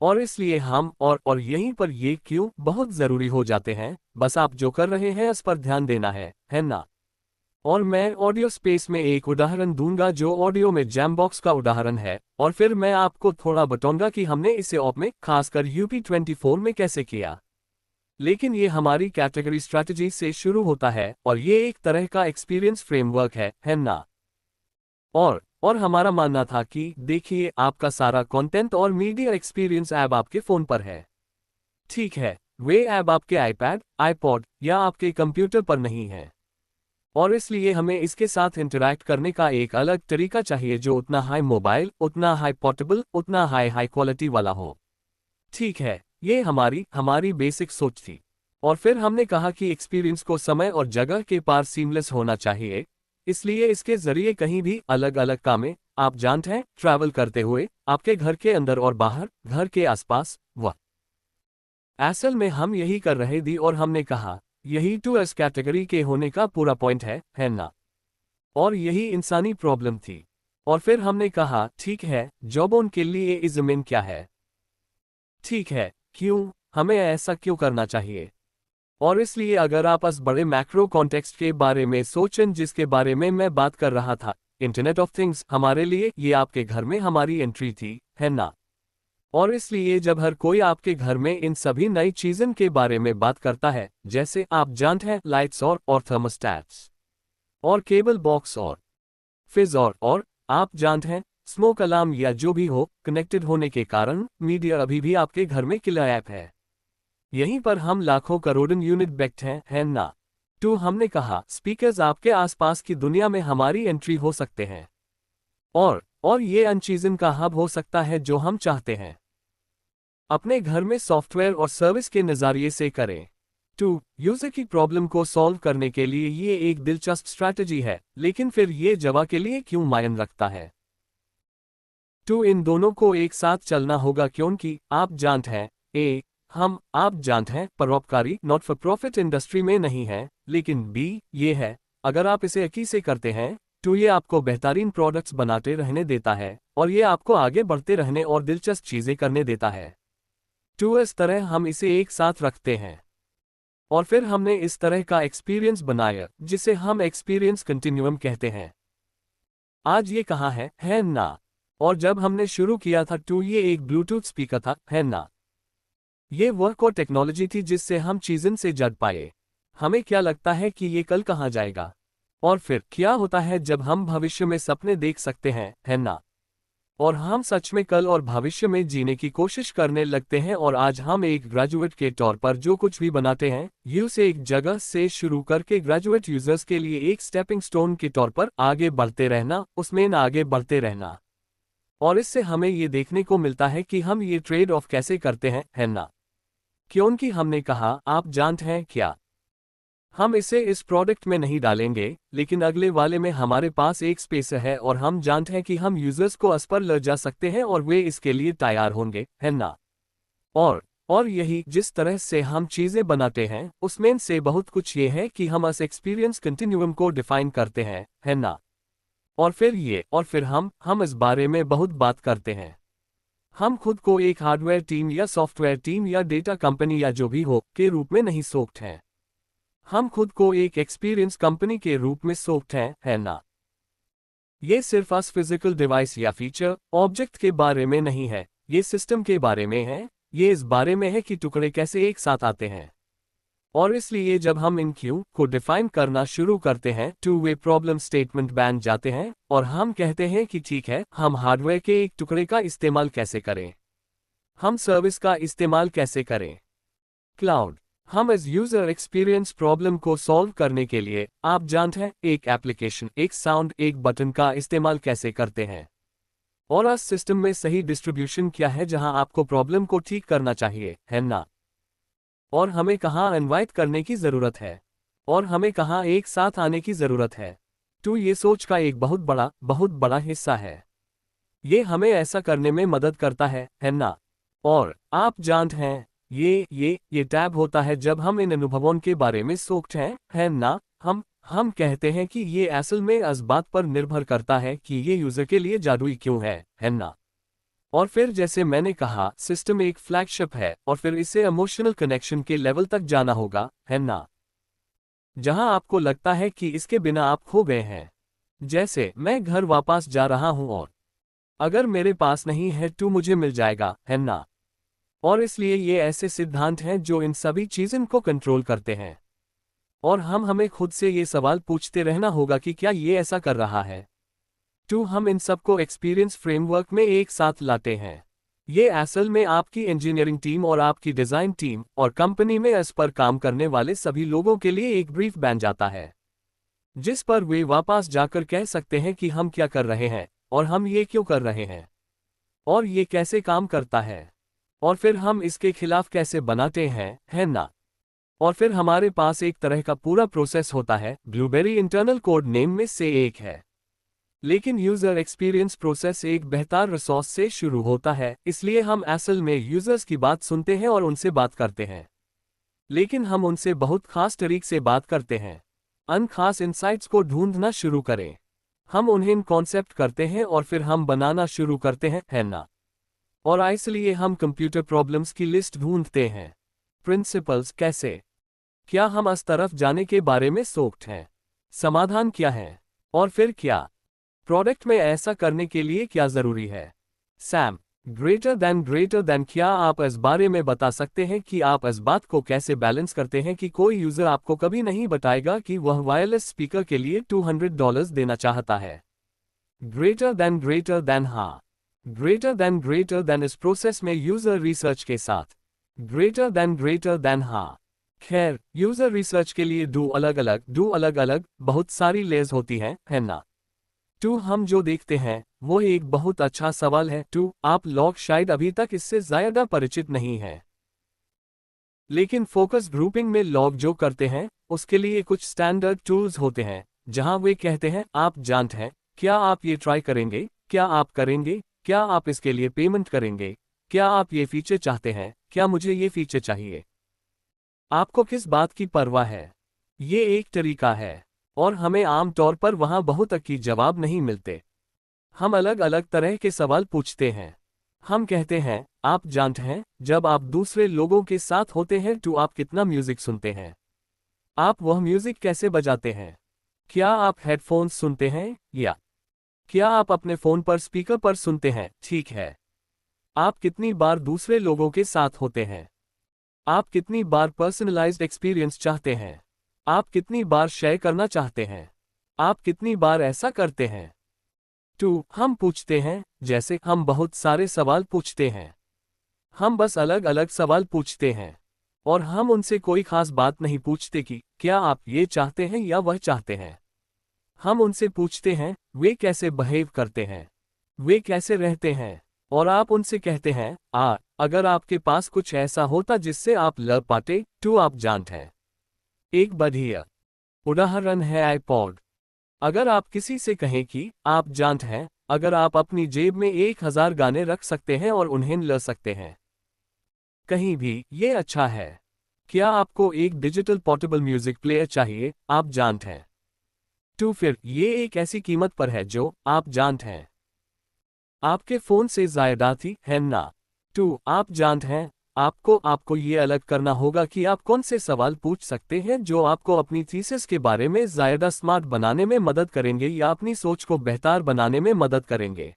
और इसलिए हम और यहीं पर ये क्यों बहुत ज़रूरी हो जाते हैं, बस आप जो कर रहे हैं इस पर ध्यान देना है ना। और मैं ऑडियो स्पेस में एक उदाहरण दूंगा जो ऑडियो में जैमबॉक्स का उदाहरण है, और फिर मैं आपको थोड़ा बताऊंगा कि हमने इसे ऑप में, खासकर UP24 में कैसे किया। लेकिन ये हमारी कैटेगरी स्ट्रैटेजी से शुरू होता है और ये एक तरह का एक्सपीरियंस फ्रेमवर्क है ना। और हमारा मानना था कि देखिए, आपका सारा कंटेंट और मीडिया एक्सपीरियंस ऐप आपके फ़ोन पर है। ठीक है, वे ऐप आपके आईपैड, आईपॉड या आपके कंप्यूटर पर नहीं है, और इसलिए हमें इसके साथ इंटरैक्ट करने का एक अलग तरीका चाहिए जो उतना हाई मोबाइल, उतना हाई पोर्टेबल, उतना हाई क्वालिटी वाला हो। ठीक है, ये हमारी बेसिक सोच थी। और फिर हमने कहा कि एक्सपीरियंस को समय और जगह के पार सीमलेस होना चाहिए, इसलिए इसके जरिए कहीं भी अलग अलग कामें, आप जानते हैं, ट्रैवल करते हुए, आपके घर के अंदर और बाहर, घर के आसपास, वह असल में हम यही कर रहे थे और हमने कहा, यही टू इस कैटेगरी के होने का पूरा पॉइंट है ना। और यही इंसानी प्रॉब्लम थी। और फिर हमने कहा, ठीक है, जॉब के लिए ये ज़मीन क्या है। ठीक है, क्यों, हमें ऐसा क्यों करना चाहिए। और इसलिए अगर आप इस बड़े मैक्रो कॉन्टेक्स्ट के बारे में सोचें जिसके बारे में मैं बात कर रहा था, इंटरनेट ऑफ थिंग्स, हमारे लिए ये आपके घर में हमारी एंट्री थी, है ना। और इसलिए जब हर कोई आपके घर में इन सभी नई चीज़ों के बारे में बात करता है, जैसे आप जानते हैं लाइट्स और थर्मोस्टैट्स और केबल बॉक्स और फिज और आप जानते हैं स्मोक अलार्म या जो भी हो, कनेक्टेड होने के कारण मीडिया अभी भी आपके घर में किलर ऐप है। यहीं पर हम लाखों करोड़ों यूनिट बैठे हैं, है ना? तो हमने कहा स्पीकर्स आपके आसपास की दुनिया में हमारी एंट्री हो सकते हैं और ये अन चीज़ों का हब हो सकता है जो हम चाहते हैं अपने घर में सॉफ्टवेयर और सर्विस के नज़रिए से करें। टू यूजर की प्रॉब्लम को सॉल्व करने के लिए ये एक दिलचस्प स्ट्रैटेजी है, लेकिन फिर ये जवा के लिए क्यों मायने रखता है? टू इन दोनों को एक साथ चलना होगा क्योंकि आप जानते हैं आप जानते हैं परोपकारी नॉट फॉर प्रॉफिट इंडस्ट्री में नहीं है, लेकिन ये है अगर आप इसे यकीन से करते हैं तो ये आपको बेहतरीन प्रोडक्ट्स बनाते रहने देता है और ये आपको आगे बढ़ते रहने और दिलचस्प चीज़ें करने देता है। टू इस तरह हम इसे एक साथ रखते हैं और फिर हमने इस तरह का एक्सपीरियंस बनाया जिसे हम एक्सपीरियंस कंटिन्यूम कहते हैं। आज ये कहाँ है ना? और जब हमने शुरू किया था टू ये एक ब्लूटूथ स्पीकर था, है ना? ये वर्क और टेक्नोलॉजी थी जिससे हम चीज़ों से जुड़ पाए। हमें क्या लगता है कि ये कल कहाँ जाएगा? और फिर क्या होता है जब हम भविष्य में सपने देख सकते हैं, है ना? और हम सच में कल और भविष्य में जीने की कोशिश करने लगते हैं और आज हम एक ग्रेजुएट के तौर पर जो कुछ भी बनाते हैं, यू से एक जगह से शुरू करके ग्रेजुएट यूजर्स के लिए एक स्टेपिंग स्टोन के तौर पर आगे बढ़ते रहना, उसमें न आगे बढ़ते रहना। और इससे हमें ये देखने को मिलता है कि हम ये ट्रेड ऑफ कैसे करते हैं, है ना? क्योंकि हमने कहा आप जानते हैं क्या, हम इसे इस प्रोडक्ट में नहीं डालेंगे, लेकिन अगले वाले में हमारे पास एक स्पेस है और हम जानते हैं कि हम यूजर्स को इस पर ले जा सकते हैं और वे इसके लिए तैयार होंगे, है ना? और यही जिस तरह से हम चीज़ें बनाते हैं उसमें से बहुत कुछ ये है कि हम इस एक्सपीरियंस कंटिन्यूम को डिफाइन करते हैं, है ना? और फिर हम इस बारे में बहुत बात करते हैं। हम खुद को एक हार्डवेयर टीम या सॉफ्टवेयर टीम या डेटा कंपनी या जो भी हो के रूप में नहीं सोचते हैं। हम खुद को एक एक्सपीरियंस कंपनी के रूप में सोचते हैं, है ना? ये सिर्फ अस फिजिकल डिवाइस या फीचर ऑब्जेक्ट के बारे में नहीं है, ये सिस्टम के बारे में है। ये इस बारे में है कि टुकड़े कैसे एक साथ आते हैं। और इसलिए जब हम इन क्यू को डिफाइन करना शुरू करते हैं, टू वे प्रॉब्लम स्टेटमेंट बन जाते हैं और हम कहते हैं कि ठीक है, हम हार्डवेयर के एक टुकड़े का इस्तेमाल कैसे करें, हम सर्विस का इस्तेमाल कैसे करें, क्लाउड। हम इस यूजर एक्सपीरियंस प्रॉब्लम को सॉल्व करने के लिए आप जानते हैं एक एप्लीकेशन, एक साउंड, एक बटन का इस्तेमाल कैसे करते हैं और इस सिस्टम में सही डिस्ट्रीब्यूशन क्या है जहां आपको प्रॉब्लम को ठीक करना चाहिए, है ना? और हमें कहाँ इनवाइट करने की ज़रूरत है और हमें कहाँ एक साथ आने की ज़रूरत है। तो ये सोच का एक बहुत बड़ा हिस्सा है। ये हमें ऐसा करने में मदद करता है ना? और आप जानते हैं ये टैब होता है जब हम इन अनुभवों के बारे में सोचते हैं, है ना? हम कहते हैं कि ये असल में इस बात पर निर्भर करता है कि ये यूज़र के लिए जादुई क्यों है ना? और फिर जैसे मैंने कहा सिस्टम एक फ्लैगशिप है और फिर इसे इमोशनल कनेक्शन के लेवल तक जाना होगा, है ना? जहां आपको लगता है कि इसके बिना आप खो गए हैं। जैसे मैं घर वापस जा रहा हूं और अगर मेरे पास नहीं है तो मुझे मिल जाएगा, है ना? और इसलिए ये ऐसे सिद्धांत हैं जो इन सभी चीज़ों को कंट्रोल करते हैं और हमें खुद से ये सवाल पूछते रहना होगा कि क्या ये ऐसा कर रहा है। तो हम इन सबको एक्सपीरियंस फ्रेमवर्क में एक साथ लाते हैं। ये असल में आपकी इंजीनियरिंग टीम और आपकी डिज़ाइन टीम और कंपनी में इस पर काम करने वाले सभी लोगों के लिए एक ब्रीफ बन जाता है जिस पर वे वापस जाकर कह सकते हैं कि हम क्या कर रहे हैं और हम ये क्यों कर रहे हैं और ये कैसे काम करता है और फिर हम इसके खिलाफ कैसे बनाते हैं, है ना? और फिर हमारे पास एक तरह का पूरा प्रोसेस होता है। ब्लूबेरी इंटरनल कोड नेम में से एक है, लेकिन यूजर एक्सपीरियंस प्रोसेस एक बेहतर रिसोर्स से शुरू होता है, इसलिए हम असल में यूजर्स की बात सुनते हैं और उनसे बात करते हैं, लेकिन हम उनसे बहुत खास तरीके से बात करते हैं। अन खास इंसाइट्स को ढूंढना शुरू करें, हम उन्हें कॉन्सेप्ट करते हैं और फिर हम बनाना शुरू करते हैं, है ना? और इसलिए हम कंप्यूटर प्रॉब्लम्स की लिस्ट ढूंढते हैं। प्रिंसिपल्स कैसे, क्या हम इस तरफ जाने के बारे में सोचते हैं, समाधान क्या है और फिर क्या प्रोडक्ट में ऐसा करने के लिए क्या जरूरी है। सैम ग्रेटर देन क्या आप इस बारे में बता सकते हैं कि आप इस बात को कैसे बैलेंस करते हैं कि कोई यूजर आपको कभी नहीं बताएगा कि वह वायरलेस स्पीकर के लिए $200 देना चाहता है। ग्रेटर देन हाँ। ग्रेटर देन इस प्रोसेस में यूजर रिसर्च के साथ। ग्रेटर देन हाँ। खैर, यूजर रिसर्च के लिए दो अलग अलग बहुत सारी लेयर्स होती हैं, है ना? हम जो देखते हैं वो एक बहुत अच्छा सवाल है। आप लोग शायद अभी तक इससे ज्यादा परिचित नहीं हैं, लेकिन फोकस ग्रुपिंग में लोग जो करते हैं उसके लिए कुछ स्टैंडर्ड टूल्स होते हैं जहां वे कहते हैं आप जानते हैं, क्या आप ये ट्राई करेंगे, क्या आप करेंगे, क्या आप इसके लिए पेमेंट करेंगे, क्या आप ये फीचर चाहते हैं, क्या मुझे ये फीचर चाहिए, आपको किस बात की परवाह है। ये एक तरीका है और हमें आमतौर पर वहां बहुत अच्छी जवाब नहीं मिलते। हम अलग अलग तरह के सवाल पूछते हैं। हम कहते हैं आप जानते हैं, जब आप दूसरे लोगों के साथ होते हैं तो आप कितना म्यूजिक सुनते हैं, आप वह म्यूजिक कैसे बजाते हैं, क्या आप हेडफोन्स सुनते हैं या क्या आप अपने फोन पर स्पीकर पर सुनते हैं। ठीक है, आप कितनी बार दूसरे लोगों के साथ होते हैं, आप कितनी बार पर्सनलाइज्ड एक्सपीरियंस चाहते हैं, आप कितनी बार शेयर करना चाहते हैं, आप कितनी बार ऐसा करते हैं। हम पूछते हैं जैसे हम बहुत सारे सवाल पूछते हैं। हम बस अलग अलग सवाल पूछते हैं और हम उनसे कोई खास बात नहीं पूछते कि क्या आप ये चाहते हैं या वह चाहते हैं। हम उनसे पूछते हैं वे कैसे बिहेव करते हैं, वे कैसे रहते हैं, और आप उनसे कहते हैं अगर आपके पास कुछ ऐसा होता जिससे आप लड़ पाते तो आप जानते हैं। एक बढ़िया उदाहरण है आईपॉड। अगर आप किसी से कहें कि आप जानते हैं, अगर आप अपनी जेब में 1000 गाने रख सकते हैं और उन्हें ले सकते हैं कहीं भी, ये अच्छा है। क्या आपको एक डिजिटल पोर्टेबल म्यूजिक प्लेयर चाहिए, आप जानते हैं। फिर ये एक ऐसी कीमत पर है जो आप जानते हैं आपके फोन से ज्यादा थी, है ना? आप जानते हैं आपको ये अलग करना होगा कि आप कौन से सवाल पूछ सकते हैं जो आपको अपनी थीसिस के बारे में ज्यादा स्मार्ट बनाने में मदद करेंगे या अपनी सोच को बेहतर बनाने में मदद करेंगे।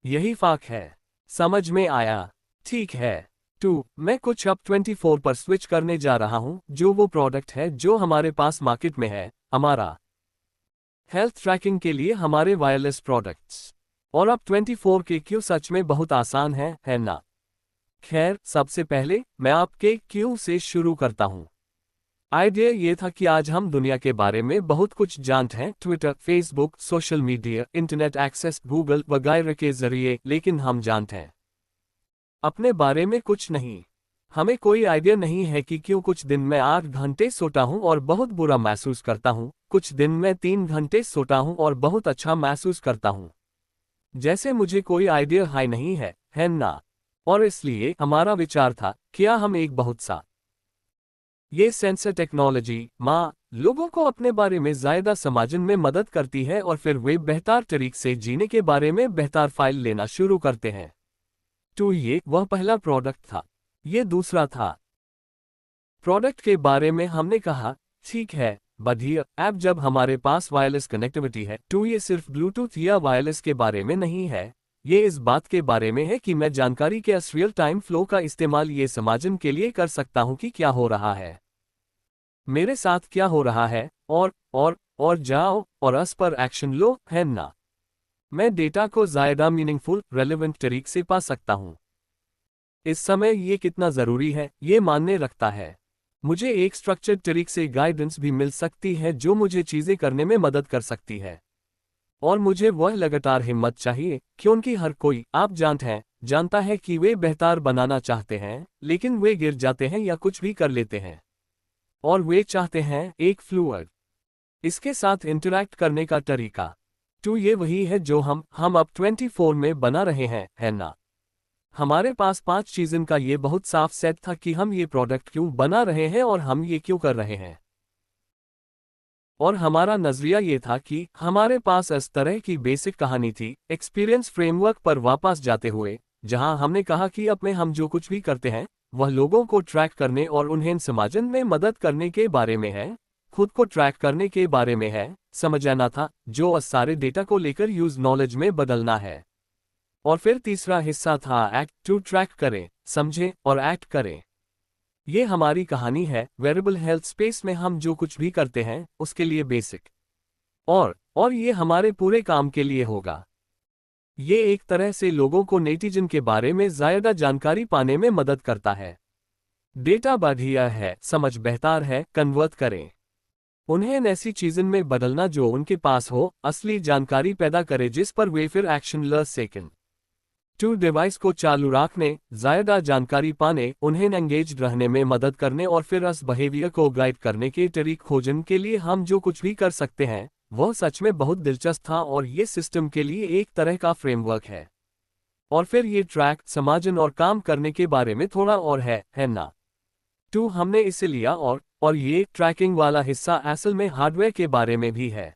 यही फर्क है। समझ में आया? ठीक है। मैं कुछ अब 24 पर स्विच करने जा रहा हूं, जो वो प्रोडक्ट है जो हमारे पास मार्केट में है, हमारा हेल्थ ट्रैकिंग के लिए हमारे वायरलेस प्रोडक्ट्स। और अब 24 के क्यों सच में बहुत आसान है ना? खैर, सबसे पहले मैं आपके क्यों से शुरू करता हूं। आइडिया ये था कि आज हम दुनिया के बारे में बहुत कुछ जानते हैं, Twitter, Facebook, social media, internet access, Google वगैरह के जरिए, लेकिन हम जानते हैं अपने बारे में कुछ नहीं। हमें कोई आइडिया नहीं है कि क्यों कुछ दिन मैं 8 घंटे सोता हूं और बहुत बुरा महसूस करता हूं, कुछ दिन मैं 3 घंटे सोता हूं और बहुत अच्छा महसूस करता हूं। जैसे मुझे कोई आइडिया हाई नहीं है ना? और इसलिए हमारा विचार था, क्या हम एक बहुत सा ये सेंसर टेक्नोलॉजी लोगों को अपने बारे में ज्यादा समझने में मदद करती है और फिर वे बेहतर तरीके से जीने के बारे में बेहतर फाइल लेना शुरू करते हैं। ये वह पहला प्रोडक्ट था। ये दूसरा था। प्रोडक्ट के बारे में हमने कहा ठीक है, बढ़िया ऐप। जब हमारे पास वायरलेस कनेक्टिविटी है तो ये सिर्फ ब्लूटूथ या वायरलेस के बारे में नहीं है, ये इस बात के बारे में है कि मैं जानकारी के रियल टाइम फ्लो का इस्तेमाल ये समझने के लिए कर सकता हूं कि क्या हो रहा है, मेरे साथ क्या हो रहा है, और जाओ और उस पर एक्शन लो, है ना? मैं डेटा को ज्यादा मीनिंगफुल, रेलेवेंट तरीके से पा सकता हूं। इस समय ये कितना जरूरी है ये मायने रखता है। मुझे एक स्ट्रक्चर्ड तरीके से गाइडेंस भी मिल सकती है जो मुझे चीजें करने में मदद कर सकती है। और मुझे वह लगातार हिम्मत चाहिए, क्योंकि हर कोई, आप जानते हैं, जानता है कि वे बेहतर बनाना चाहते हैं, लेकिन वे गिर जाते हैं या कुछ भी कर लेते हैं। और वे चाहते हैं एक फ्लूइड इसके साथ इंटरैक्ट करने का तरीका। ये वही है जो हम अब 24 में बना रहे हैं, है ना? हमारे पास 5 चीज़ों का ये बहुत साफ सेट था कि हम ये प्रोडक्ट क्यों बना रहे हैं और हम ये क्यों कर रहे हैं। और हमारा नजरिया ये था कि हमारे पास इस तरह की बेसिक कहानी थी, एक्सपीरियंस फ्रेमवर्क पर वापस जाते हुए, जहां हमने कहा कि अब में हम जो कुछ भी करते हैं वह लोगों को ट्रैक करने और उन्हें समझने में मदद करने के बारे में है, खुद को ट्रैक करने के बारे में है, समझना था, जो इस सारे डेटा को लेकर यूज नॉलेज में बदलना है। और फिर तीसरा हिस्सा था एक्ट टू, ट्रैक करें, समझें और एक्ट करें। ये हमारी कहानी है। वेरिएबल हेल्थ स्पेस में हम जो कुछ भी करते हैं उसके लिए बेसिक और ये हमारे पूरे काम के लिए होगा। ये एक तरह से लोगों को नेटिजन के बारे में ज्यादा जानकारी पाने में मदद करता है। डेटा बढ़िया है, समझ बेहतर है, कन्वर्ट करें उन्हें ऐसी चीज़न में बदलना जो उनके पास हो, असली जानकारी पैदा करे जिस पर वे फिर एक्शन ले सकें। टू डिवाइस को चालू रखने, ज्यादा जानकारी पाने, उन्हें एंगेज रहने में मदद करने और फिर उस बिहेवियर को गाइड करने के तरीक खोजने के लिए हम जो कुछ भी कर सकते हैं वह सच में बहुत दिलचस्प था और ये सिस्टम के लिए एक तरह का फ्रेमवर्क है। और फिर ये ट्रैक, समझन और काम करने के बारे में थोड़ा और है ना। टू हमने इसे लिया और ये ट्रैकिंग वाला हिस्सा असल में हार्डवेयर के बारे में भी है।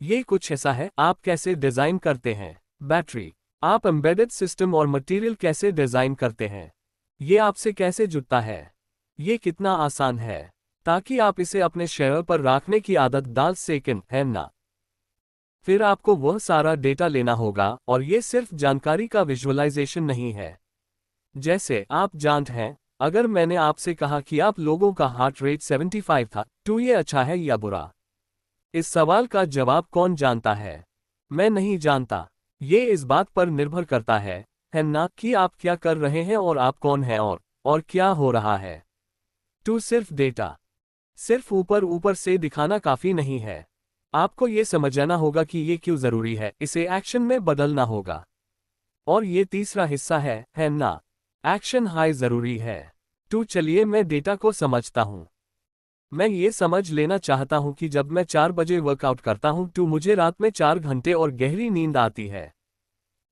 ये कुछ ऐसा है, आप कैसे डिजाइन करते हैं बैटरी, आप एम्बेडेड सिस्टम और मटेरियल कैसे डिजाइन करते हैं, ये आपसे कैसे जुड़ता है, ये कितना आसान है, ताकि आप इसे अपने शेयर पर रखने की आदत डाल सकें, है ना। फिर आपको वह सारा डेटा लेना होगा और ये सिर्फ जानकारी का विजुअलाइजेशन नहीं है। जैसे आप जानते हैं, अगर मैंने आपसे कहा कि आप लोगों का हार्ट रेट 75 था, तो ये अच्छा है या बुरा? इस सवाल का जवाब कौन जानता है? मैं नहीं जानता। ये इस बात पर निर्भर करता है ना, कि आप क्या कर रहे हैं और आप कौन हैं और क्या हो रहा है। तो सिर्फ डेटा, सिर्फ ऊपर ऊपर से दिखाना काफी नहीं है। आपको ये समझना होगा कि ये क्यों जरूरी है, इसे एक्शन में बदलना होगा। और ये तीसरा हिस्सा है ना, एक्शन हाई जरूरी है। तो चलिए मैं डेटा को समझता हूं। मैं ये समझ लेना चाहता हूं कि जब मैं 4 बजे वर्कआउट करता हूं तो मुझे रात में 4 घंटे और गहरी नींद आती है।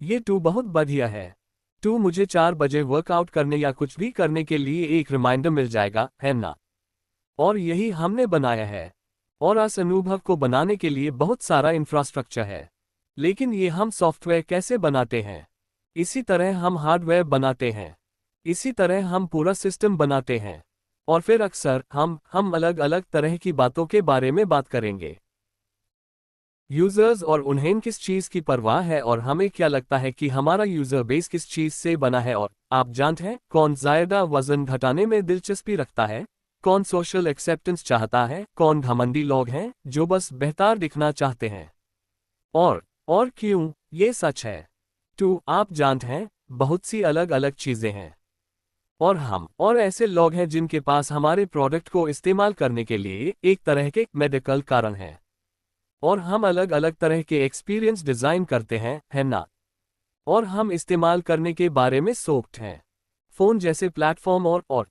ये टू बहुत बढ़िया है। टू मुझे 4 बजे वर्कआउट करने या कुछ भी करने के लिए एक रिमाइंडर मिल जाएगा, है ना। और यही हमने बनाया है। और इस अनुभव को बनाने के लिए बहुत सारा इंफ्रास्ट्रक्चर है। लेकिन ये हम सॉफ्टवेयर कैसे बनाते हैं? इसी तरह हम हार्डवेयर बनाते हैं। इसी तरह हम पूरा सिस्टम बनाते हैं। और फिर अक्सर हम अलग अलग तरह की बातों के बारे में बात करेंगे। यूजर्स और उन्हें किस चीज़ की परवाह है और हमें क्या लगता है कि हमारा यूजर बेस किस चीज़ से बना है। और आप जानते हैं कौन ज्यादा वजन घटाने में दिलचस्पी रखता है, कौन सोशल एक्सेप्टेंस चाहता है, कौन घमंडी लोग हैं जो बस बेहतर दिखना चाहते हैं। और क्यों ये सच है। तो आप जानते हैं बहुत सी अलग अलग चीज़ें हैं। और ऐसे लोग हैं जिनके पास हमारे प्रोडक्ट को इस्तेमाल करने के लिए एक तरह के मेडिकल कारण हैं। और हम अलग अलग तरह के एक्सपीरियंस डिज़ाइन करते हैं, है ना। और हम इस्तेमाल करने के बारे में सोचते हैं। फ़ोन जैसे प्लेटफॉर्म और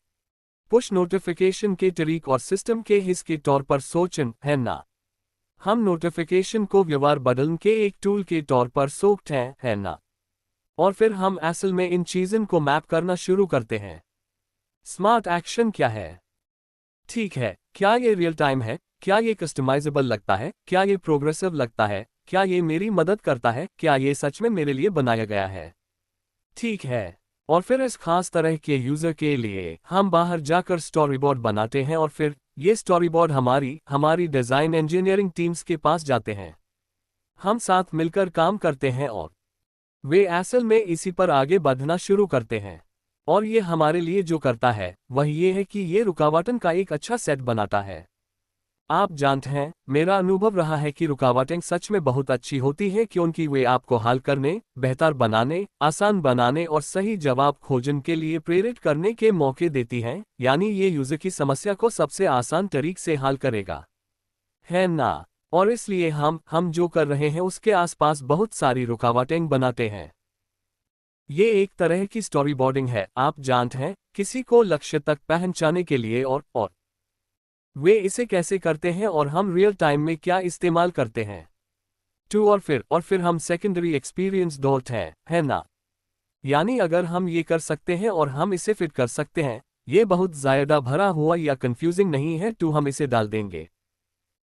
पुश नोटिफिकेशन के तरीक और सिस्टम के हिस्से के तौर पर सोचें, है ना। हम नोटिफिकेशन को व्यवहार बदलने के एक टूल के तौर पर सोचते हैं, है ना। और फिर हम असल में इन चीज़ों को मैप करना शुरू करते हैं। स्मार्ट एक्शन क्या है? ठीक है, क्या ये रियल टाइम है? क्या ये कस्टमाइजेबल लगता है? क्या ये प्रोग्रेसिव लगता है? क्या ये मेरी मदद करता है? क्या ये सच में मेरे लिए बनाया गया है? ठीक है। और फिर इस खास तरह के यूज़र के लिए हम बाहर जाकर स्टोरीबोर्ड बनाते हैं और फिर ये स्टोरीबोर्ड हमारी डिज़ाइन इंजीनियरिंग टीम्स के पास जाते हैं। हम साथ मिलकर काम करते हैं और वे असल में इसी पर आगे बढ़ना शुरू करते हैं। और ये हमारे लिए जो करता है वह ये है कि ये रुकावटों का एक अच्छा सेट बनाता है। आप जानते हैं, मेरा अनुभव रहा है कि रुकावटें सच में बहुत अच्छी होती हैं क्योंकि वे आपको हल करने, बेहतर बनाने, आसान बनाने और सही जवाब खोजने के लिए प्रेरित करने के मौके देती हैं, यानी ये यूजर की समस्या को सबसे आसान तरीके से हल करेगा, है ना। और इसलिए हम जो कर रहे हैं उसके आसपास बहुत सारी रुकावटें बनाते हैं। ये एक तरह की स्टोरी बोर्डिंग है, आप जानते हैं, किसी को लक्ष्य तक पहुंचाने के लिए और वे इसे कैसे करते हैं और हम रियल टाइम में क्या इस्तेमाल करते हैं। टू और फिर हम सेकेंडरी एक्सपीरियंस डॉट है ना। यानी अगर हम ये कर सकते हैं और हम इसे फिट कर सकते हैं, ये बहुत ज़्यादा भरा हुआ या कंफ्यूजिंग नहीं है, तो हम इसे डाल देंगे।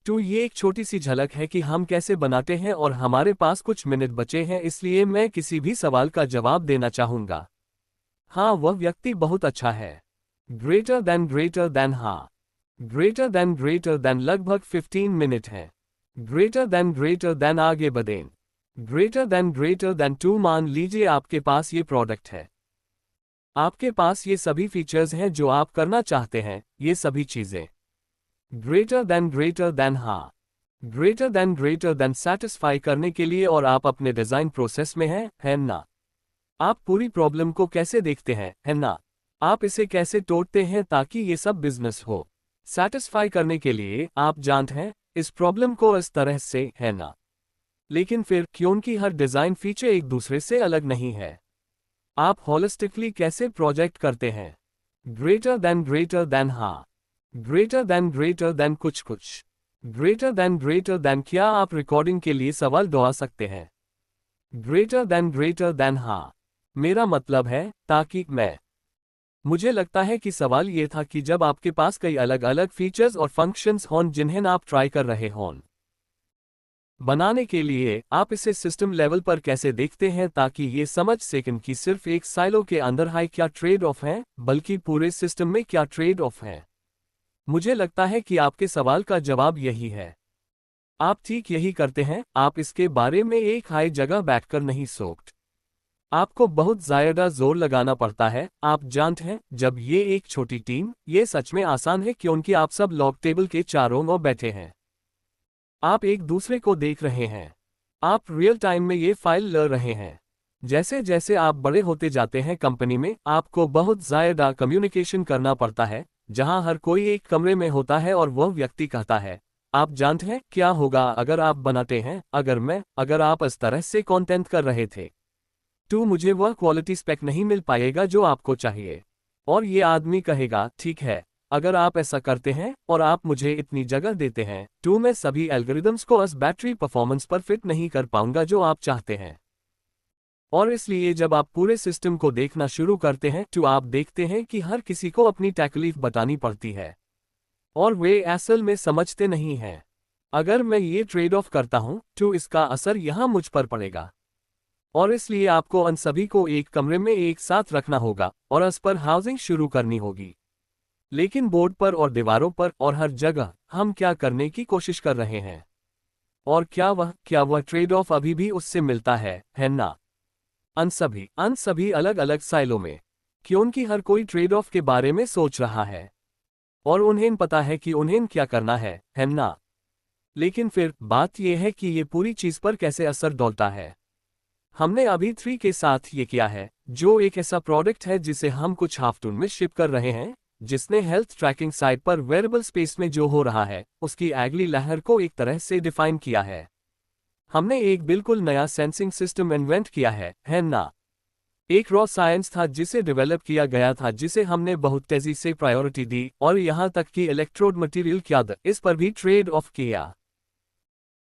तो ये एक छोटी सी झलक है कि हम कैसे बनाते हैं और हमारे पास कुछ मिनट बचे हैं, इसलिए मैं किसी भी सवाल का जवाब देना चाहूँगा। हाँ, वह व्यक्ति बहुत अच्छा है। ग्रेटर देन हाँ। ग्रेटर देन लगभग 15 मिनट है। ग्रेटर देन आगे बढ़ें। ग्रेटर देन 2 मान लीजिए आपके पास ये प्रोडक्ट है। आपके पास ये सभी फीचर्स हैं जो आप करना चाहते हैं, ये सभी चीजें। ग्रेटर देन हाँ। ग्रेटर देन सेटिस्फाई करने के लिए और आप अपने डिजाइन प्रोसेस में हैं, है ना? आप पूरी प्रॉब्लम को कैसे देखते हैं, है ना? आप इसे कैसे तोड़ते हैं ताकि ये सब बिजनेस हो। सेटिस्फाई करने के लिए आप जानते हैं इस प्रॉब्लम को इस तरह से, है ना? लेकिन फिर क्योंकि हर डिजाइन फीचर एक दूसरे से अलग नहीं है, आप होलिस्टिकली कैसे प्रोजेक्ट करते हैं? ग्रेटर देन हाँ। ग्रेटर देन कुछ कुछ। ग्रेटर देन क्या आप रिकॉर्डिंग के लिए सवाल दोहरा सकते हैं? ग्रेटर देन हाँ। मेरा मतलब है ताकि मुझे लगता है कि सवाल ये था कि जब आपके पास कई अलग अलग फीचर्स और फंक्शंस हों जिन्हें आप ट्राई कर रहे हों बनाने के लिए, आप इसे सिस्टम लेवल पर कैसे देखते हैं ताकि ये समझ सकें कि सिर्फ एक साइलो के अंदर हाई क्या ट्रेड ऑफ है, बल्कि पूरे सिस्टम में क्या ट्रेड ऑफ है। मुझे लगता है कि आपके सवाल का जवाब यही है। आप ठीक यही करते हैं, आप इसके बारे में एक हाई जगह बैठकर नहीं सोचते। आपको बहुत ज्यादा जोर लगाना पड़ता है। आप जानते हैं, जब ये एक छोटी टीम, ये सच में आसान है क्योंकि आप सब लॉग टेबल के चारों ओर बैठे हैं। आप एक दूसरे को देख रहे हैं। आप रियल टाइम में ये फाइल लड़ रहे हैं। जैसे जैसे आप बड़े होते जाते हैं कंपनी में, आपको बहुत ज्यादा कम्युनिकेशन करना पड़ता है, जहां हर कोई एक कमरे में होता है और वह व्यक्ति कहता है, आप जानते हैं क्या होगा अगर आप बनाते हैं, अगर आप इस तरह से कंटेंट कर रहे थे तो मुझे वह क्वालिटी स्पेक नहीं मिल पाएगा जो आपको चाहिए। और ये आदमी कहेगा, ठीक है, अगर आप ऐसा करते हैं और आप मुझे इतनी जगह देते हैं तो मैं सभी एल्गोरिदम्स को इस बैटरी परफॉर्मेंस पर फिट नहीं कर पाऊंगा जो आप चाहते हैं। और इसलिए जब आप पूरे सिस्टम को देखना शुरू करते हैं तो आप देखते हैं कि हर किसी को अपनी तकलीफ बतानी पड़ती है और वे असल में समझते नहीं हैं। अगर मैं ये ट्रेड ऑफ करता हूं तो इसका असर यहां मुझ पर पड़ेगा। और इसलिए आपको उन सभी को एक कमरे में एक साथ रखना होगा और इस पर हाउसिंग शुरू करनी होगी। लेकिन बोर्ड पर और दीवारों पर और हर जगह हम क्या करने की कोशिश कर रहे हैं? और क्या वह ट्रेड ऑफ अभी भी उससे मिलता है ना? अन सभी अलग अलग साइलों में, क्योंकि हर कोई ट्रेड ऑफ के बारे में सोच रहा है और उन्हें पता है कि उन्हें क्या करना है ना? लेकिन फिर बात यह है कि ये पूरी चीज पर कैसे असर डालता है। हमने अभी 3 के साथ ये किया है, जो एक ऐसा प्रोडक्ट है जिसे हम कुछ हफ्तों में शिप कर रहे हैं, जिसने हेल्थ ट्रैकिंग साइट पर वेरेबल स्पेस में जो हो रहा है उसकी अगली लहर को एक तरह से डिफाइन किया है। हमने एक बिल्कुल नया सेंसिंग सिस्टम इन्वेंट किया है ना? एक रॉ साइंस था जिसे डेवलप किया गया था, जिसे हमने बहुत तेजी से प्रायोरिटी दी और यहां तक कि इलेक्ट्रोड मटेरियल क्या इस पर भी ट्रेड ऑफ किया।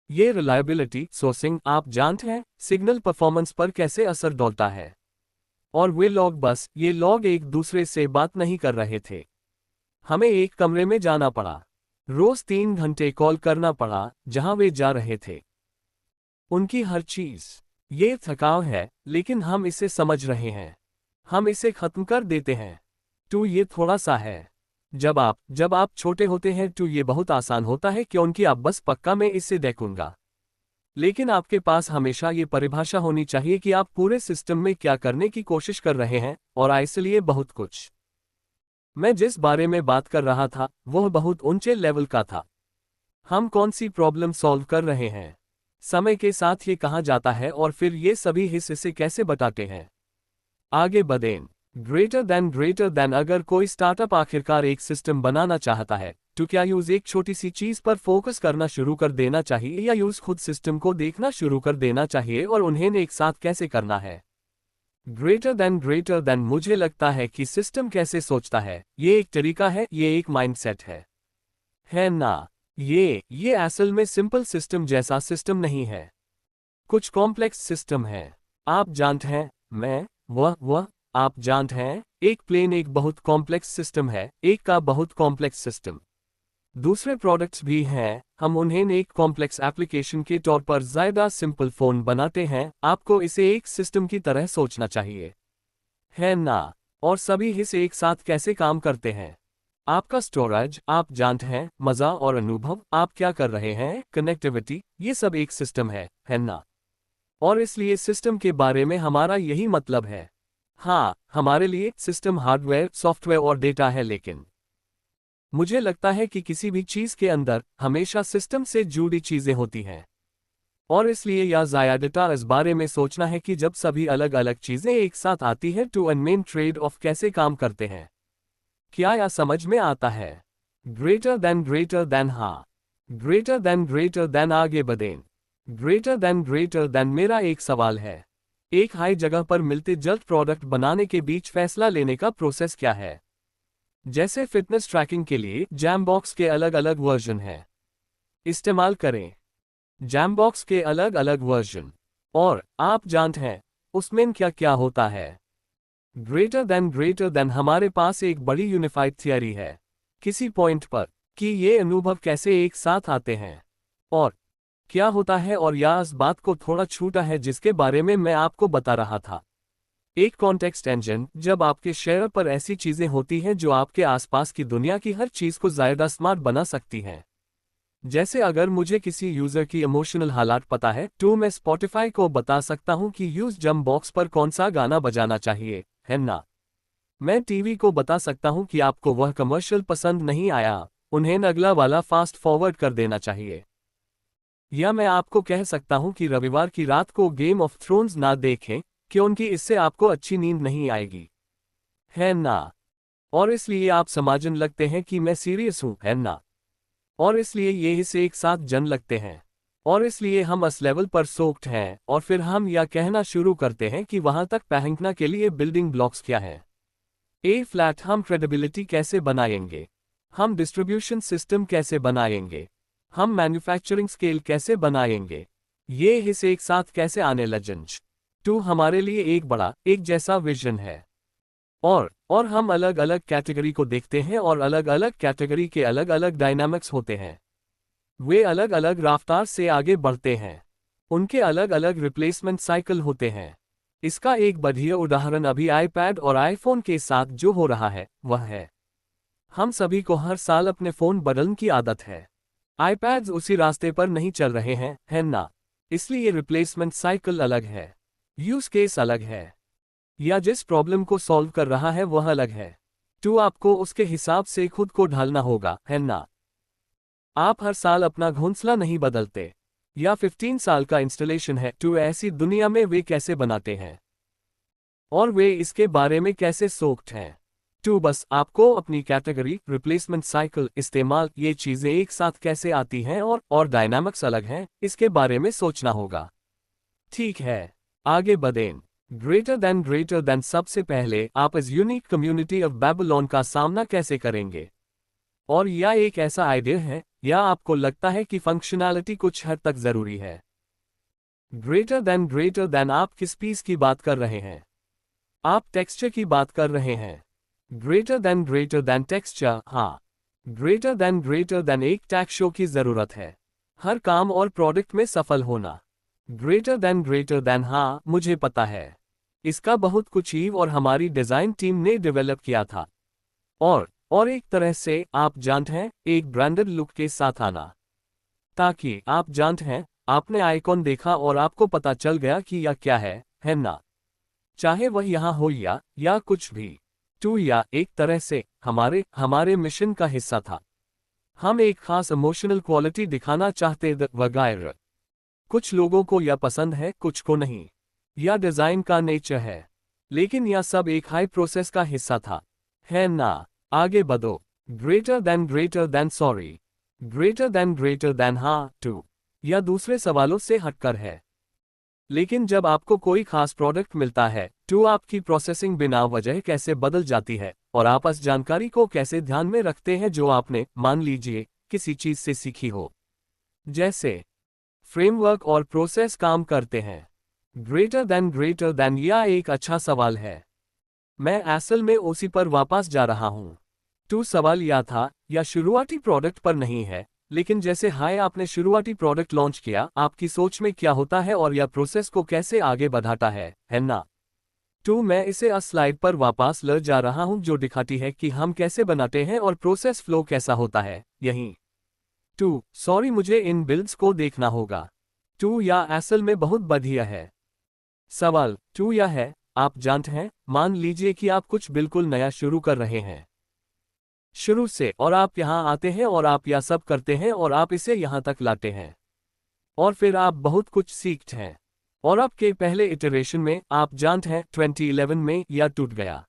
ये रिलायबिलिटी सोर्सिंग, आप जानते हैं, सिग्नल परफॉर्मेंस पर कैसे असर डालता है। और ये लोग एक दूसरे से बात नहीं कर रहे थे। हमें एक कमरे में जाना पड़ा, रोज 3 घंटे कॉल करना पड़ा जहां वे जा रहे थे। उनकी हर चीज, ये थकाव है, लेकिन हम इसे समझ रहे हैं, हम इसे खत्म कर देते हैं। तो ये थोड़ा सा है। जब आप छोटे होते हैं तो ये बहुत आसान होता है क्योंकि आप बस पक्का मैं इसे देखूंगा। लेकिन आपके पास हमेशा ये परिभाषा होनी चाहिए कि आप पूरे सिस्टम में क्या करने की कोशिश कर रहे हैं, और इसलिए बहुत कुछ। मैं जिस बारे में बात कर रहा था वह बहुत ऊंचे लेवल का था। हम कौन सी प्रॉब्लम सॉल्व कर रहे हैं, समय के साथ ये कहाँ जाता है और फिर ये सभी हिस्से कैसे बताते हैं। आगे बढ़ें। ग्रेटर देन अगर कोई स्टार्टअप आखिरकार एक सिस्टम बनाना चाहता है तो क्या यूज एक छोटी सी चीज पर फोकस करना शुरू कर देना चाहिए या यूज खुद सिस्टम को देखना शुरू कर देना चाहिए और उन्हें एक साथ कैसे करना है? ग्रेटर देन मुझे लगता है कि सिस्टम कैसे सोचता है ये एक तरीका है, ये एक माइंडसेट है ना? ये असल में सिंपल सिस्टम जैसा सिस्टम नहीं है, कुछ कॉम्प्लेक्स सिस्टम है। आप जानते हैं, आप जानते हैं, एक प्लेन एक बहुत कॉम्प्लेक्स सिस्टम है, एक का बहुत कॉम्प्लेक्स सिस्टम। दूसरे प्रोडक्ट्स भी हैं, हम उन्हें एक कॉम्प्लेक्स एप्लीकेशन के तौर पर ज्यादा सिंपल फोन बनाते हैं। आपको इसे एक सिस्टम की तरह सोचना चाहिए, है ना? और सभी हिस्से एक साथ कैसे काम करते हैं। आपका स्टोरेज, आप जानते हैं, मजा और अनुभव, आप क्या कर रहे हैं, कनेक्टिविटी, ये सब एक सिस्टम है ना? और इसलिए सिस्टम के बारे में हमारा यही मतलब है। हाँ, हमारे लिए सिस्टम हार्डवेयर, सॉफ्टवेयर और डेटा है, लेकिन मुझे लगता है कि किसी भी चीज़ के अंदर हमेशा सिस्टम से जुड़ी चीज़ें होती हैं। और इसलिए यह ज़्यादातर इस बारे में सोचना है कि जब सभी अलग अलग चीज़ें एक साथ आती हैं तो मेन ट्रेड ऑफ कैसे काम करते हैं। क्या यह समझ में आता है? ग्रेटर देन, हाँ। ग्रेटर देन आगे बढ़ें। ग्रेटर देन मेरा एक सवाल है। एक हाई जगह पर मिलते जल्द प्रोडक्ट बनाने के बीच फैसला लेने का प्रोसेस क्या है? जैसे फिटनेस ट्रैकिंग के लिए जैमबॉक्स के अलग अलग वर्जन हैं। इस्तेमाल करें जैमबॉक्स के अलग अलग वर्जन। और आप जानते हैं उसमें क्या क्या होता है। ग्रेटर देन हमारे पास एक बड़ी यूनिफाइड थियरी है किसी पॉइंट पर कि ये अनुभव कैसे एक साथ आते हैं और क्या होता है, और यह इस बात को थोड़ा छूटा है जिसके बारे में मैं आपको बता रहा था। एक कॉन्टेक्स्ट इंजन, जब आपके शेयर पर ऐसी चीजें होती हैं जो आपके आसपास की दुनिया की हर चीज को ज्यादा स्मार्ट बना सकती हैं। जैसे अगर मुझे किसी यूजर की इमोशनल हालात पता है तो मैं स्पॉटिफाई को बता सकता हूं कि यूज जम बॉक्स पर कौन सा गाना बजाना चाहिए, है ना? मैं टीवी को बता सकता हूं कि आपको वह कमर्शियल पसंद नहीं आया, उन्हें अगला वाला फास्ट फॉरवर्ड कर देना चाहिए। या मैं आपको कह सकता हूं कि रविवार की रात को गेम ऑफ थ्रोन्स ना देखें क्योंकि इससे आपको अच्छी नींद नहीं आएगी, है ना? और इसलिए आप समझने लगते हैं कि मैं सीरियस हूं, है ना? और इसलिए ये इसे एक साथ जन लगते हैं। और इसलिए हम इस लेवल पर सोक्ड हैं और फिर हम यह कहना शुरू करते हैं कि वहां तक पहुंचने के लिए बिल्डिंग ब्लॉक्स क्या हैं। ए फ्लैट, हम क्रेडिबिलिटी कैसे बनाएंगे, हम डिस्ट्रीब्यूशन सिस्टम कैसे बनाएंगे, हम मैन्युफैक्चरिंग स्केल कैसे बनाएंगे, ये हिस्से एक साथ कैसे आने लगेंगे। तो हमारे लिए एक बड़ा एक जैसा विजन है। और हम अलग अलग कैटेगरी को देखते हैं और अलग अलग कैटेगरी के अलग अलग डायनामिक्स होते हैं। वे अलग अलग रफ्तार से आगे बढ़ते हैं, उनके अलग अलग रिप्लेसमेंट साइकिल होते हैं। इसका एक बढ़िया उदाहरण अभी आईपैड और आईफोन के साथ जो हो रहा है वह है, हम सभी को हर साल अपने फ़ोन बदलने की आदत है। आईपैड्स उसी रास्ते पर नहीं चल रहे हैं, है ना? इसलिए रिप्लेसमेंट साइकिल अलग है, यूज केस अलग है, या जिस प्रॉब्लम को सॉल्व कर रहा है वह अलग है। तो आपको उसके हिसाब से खुद को ढालना होगा, है ना? आप हर साल अपना घोंसला नहीं बदलते। या 15 साल का इंस्टॉलेशन है तो ऐसी दुनिया में वे कैसे बनाते हैं और वे इसके बारे में कैसे सोक्ड हैं। तो बस आपको अपनी कैटेगरी, रिप्लेसमेंट साइकिल, इस्तेमाल, ये चीजें एक साथ कैसे आती हैं और डायनामिक्स अलग हैं, इसके बारे में सोचना होगा। ठीक है, आगे बढ़ें। ग्रेटर देन सबसे पहले आप इस यूनिक कम्युनिटी ऑफ बेबीलोन का सामना कैसे करेंगे? और यह एक ऐसा आइडिया है या आपको लगता है कि फंक्शनैलिटी कुछ हद तक जरूरी है? ग्रेटर देन आप किस पीस की बात कर रहे हैं? आप टेक्सचर की बात कर रहे हैं। ग्रेटर देन टेक्सचर, हाँ। ग्रेटर देन एक टैक्स शो की जरूरत है हर काम और प्रोडक्ट में सफल होना। ग्रेटर देन, हाँ, मुझे पता है। इसका बहुत कुछ ईव और हमारी डिजाइन टीम ने डेवलप किया था। और एक तरह से आप जानते हैं, एक ब्रांडेड लुक के साथ आना, ताकि आप जानते हैं आपने आइकॉन देखा और आपको पता चल गया कि यह क्या है ना? चाहे वह यहाँ हो या कुछ भी। तो या एक तरह से हमारे मिशन का हिस्सा था। हम एक खास इमोशनल क्वालिटी दिखाना चाहते वगैरह। कुछ लोगों को यह पसंद है, कुछ को नहीं। यह डिजाइन का नेचर है, लेकिन यह सब एक हाई प्रोसेस का हिस्सा था, है ना? आगे बढ़ो। Greater than sorry. Greater than, हाँ, टू। यह दूसरे सवालों से हटकर है। लेकिन जब आपको कोई खास प्रोडक्ट मिलता है तो आपकी प्रोसेसिंग बिना वजह कैसे बदल जाती है और आप इस जानकारी को कैसे ध्यान में रखते हैं जो आपने, मान लीजिए, किसी चीज से सीखी हो। जैसे फ्रेमवर्क और प्रोसेस काम करते हैं। ग्रेटर देन यह एक अच्छा सवाल है। मैं असल में उसी पर वापस जा रहा हूं। तो सवाल यह था, यह शुरुआती प्रोडक्ट पर नहीं है, लेकिन जैसे हाय आपने शुरुआती प्रोडक्ट लॉन्च किया, आपकी सोच में क्या होता है और यह प्रोसेस को कैसे आगे बढ़ाता है ना? तो मैं इसे इस स्लाइड पर वापस ले जा रहा हूं जो दिखाती है कि हम कैसे बनाते हैं और प्रोसेस फ्लो कैसा होता है। यहीं। तो सॉरी, मुझे इन बिल्ड्स को देखना होगा। टू या असल में बहुत बढ़िया है। सवाल टू या है, आप जानते हैं, मान लीजिए कि आप कुछ बिल्कुल नया शुरू कर रहे हैं शुरू से, और आप यहाँ आते हैं और आप यह सब करते हैं और आप इसे यहाँ तक लाते हैं और फिर आप बहुत कुछ सीखते हैं और आपके पहले इटरेशन में आप जानते हैं 2011 में यह टूट गया,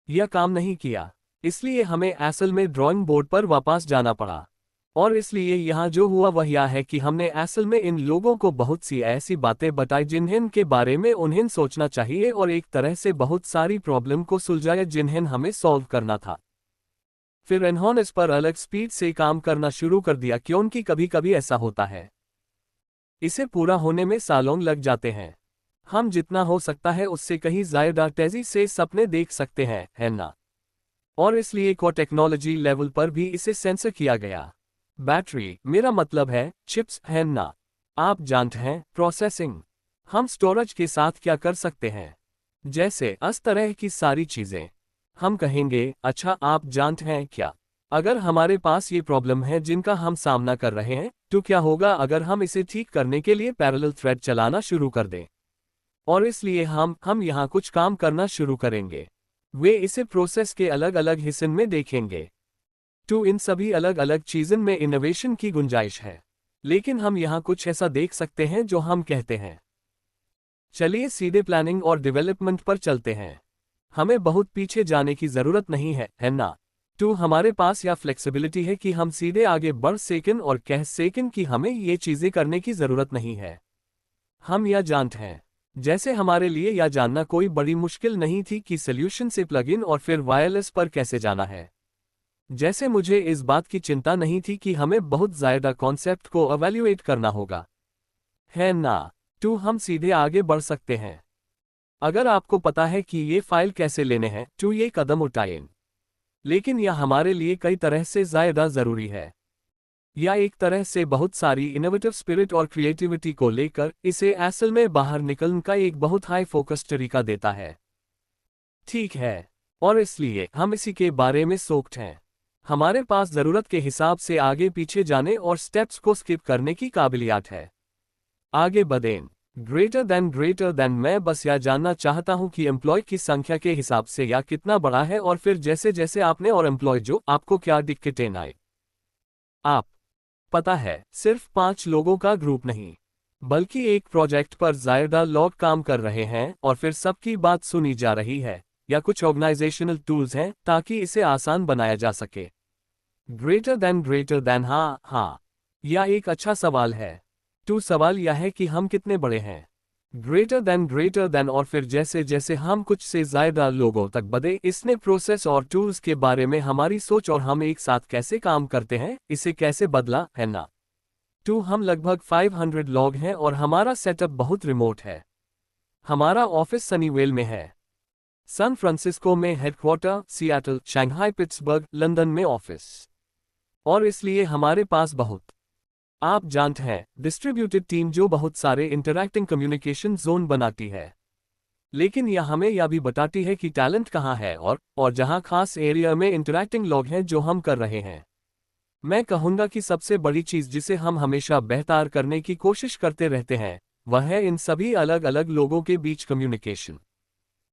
यह काम नहीं किया, इसलिए हमें असल में ड्राइंग बोर्ड पर वापस जाना पड़ा। और इसलिए यहाँ जो हुआ वह यह है कि हमने असल में इन लोगों को बहुत सी ऐसी बातें बताई जिन्हें के बारे में उन्हें सोचना चाहिए और एक तरह से बहुत सारी प्रॉब्लम को सुलझाया जिन्हें हमें सॉल्व करना था। फिर इन्होंने इस पर अलग स्पीड से काम करना शुरू कर दिया क्योंकि कभी कभी ऐसा होता है, इसे पूरा होने में सालों लग जाते हैं। हम जितना हो सकता है उससे कहीं ज्यादा तेजी से सपने देख सकते हैं, है ना? और इसलिए को टेक्नोलॉजी लेवल पर भी इसे सेंसर किया गया। बैटरी, मेरा मतलब है चिप्स, है ना? आप जानते हैं, प्रोसेसिंग। हम स्टोरेज के साथ क्या कर सकते हैं, जैसे इस तरह की सारी चीजें। हम कहेंगे, अच्छा आप जानते हैं क्या, अगर हमारे पास ये प्रॉब्लम है जिनका हम सामना कर रहे हैं, तो क्या होगा अगर हम इसे ठीक करने के लिए पैरेलल थ्रेड चलाना शुरू कर दें? और इसलिए हम यहाँ कुछ काम करना शुरू करेंगे। वे इसे प्रोसेस के अलग अलग हिस्सों में देखेंगे। तो इन सभी अलग अलग चीज़ों में इनोवेशन की गुंजाइश है, लेकिन हम यहाँ कुछ ऐसा देख सकते हैं जो हम कहते हैं। चलिए सीधे प्लानिंग और डेवलपमेंट पर चलते हैं। हमें बहुत पीछे जाने की ज़रूरत नहीं है ना? तो हमारे पास यह फ्लेक्सिबिलिटी है कि हम सीधे आगे बढ़ सकें और कह सकें कि हमें ये चीज़ें करने की ज़रूरत नहीं है। हम यह जानते हैं, जैसे हमारे लिए यह जानना कोई बड़ी मुश्किल नहीं थी कि सॉल्यूशन से प्लग इन और फिर वायरलेस पर कैसे जाना है। जैसे मुझे इस बात की चिंता नहीं थी कि हमें बहुत ज़्यादा कॉन्सेप्ट को एवेल्युएट करना होगा, है ना? तो हम सीधे आगे बढ़ सकते हैं। अगर आपको पता है कि ये फाइल कैसे लेने हैं, तो ये कदम उठाएं। लेकिन यह हमारे लिए कई तरह से ज़्यादा ज़रूरी है। यह एक तरह से बहुत सारी इनोवेटिव स्पिरिट और क्रिएटिविटी को लेकर इसे असल में बाहर निकलने का एक बहुत हाई फोकस तरीका देता है। ठीक है, और इसलिए हम इसी के बारे में सोचते हैं। हमारे पास ज़रूरत के हिसाब से आगे पीछे जाने और स्टेप्स को स्किप करने की काबिलियत है। आगे बढ़ें। ग्रेटर देन, मैं बस यह जानना चाहता हूं कि एम्प्लॉय की संख्या के हिसाब से यह कितना बड़ा है और फिर जैसे जैसे आपने और एम्प्लॉय जो आपको क्या दिक्कतें आए। आप पता है, सिर्फ 5 लोगों का ग्रुप नहीं, बल्कि एक प्रोजेक्ट पर ज़्यादा लोग काम कर रहे हैं और फिर सबकी बात सुनी जा रही है, या कुछ ऑर्गेनाइजेशनल टूल्स हैं ताकि इसे आसान बनाया जा सके। ग्रेटर देन, हाँ, यह एक अच्छा सवाल है। तो सवाल यह है कि हम कितने बड़े हैं। ग्रेटर देन और फिर जैसे जैसे हम कुछ से ज़्यादा लोगों तक बढ़े, इसने प्रोसेस और टूल्स के बारे में हमारी सोच और हम एक साथ कैसे काम करते हैं इसे कैसे बदला, है ना? तो हम लगभग 500 लोग हैं और हमारा सेटअप बहुत रिमोट है। हमारा ऑफिस सनीवेल में है, सैन फ्रांसिस्को में headquarter, Seattle, Shanghai, Pittsburgh, London में ऑफिस। और इसलिए हमारे पास बहुत, आप जानते हैं, डिस्ट्रीब्यूटेड टीम जो बहुत सारे इंटरैक्टिंग कम्युनिकेशन जोन बनाती है। लेकिन यह हमें यह भी बताती है कि टैलेंट कहाँ है और जहाँ खास एरिया में इंटरैक्टिंग लोग हैं जो हम कर रहे हैं। मैं कहूँगा कि सबसे बड़ी चीज़ जिसे हम हमेशा बेहतर करने की कोशिश करते रहते हैं, वह है इन सभी अलग अलग लोगों के बीच कम्युनिकेशन।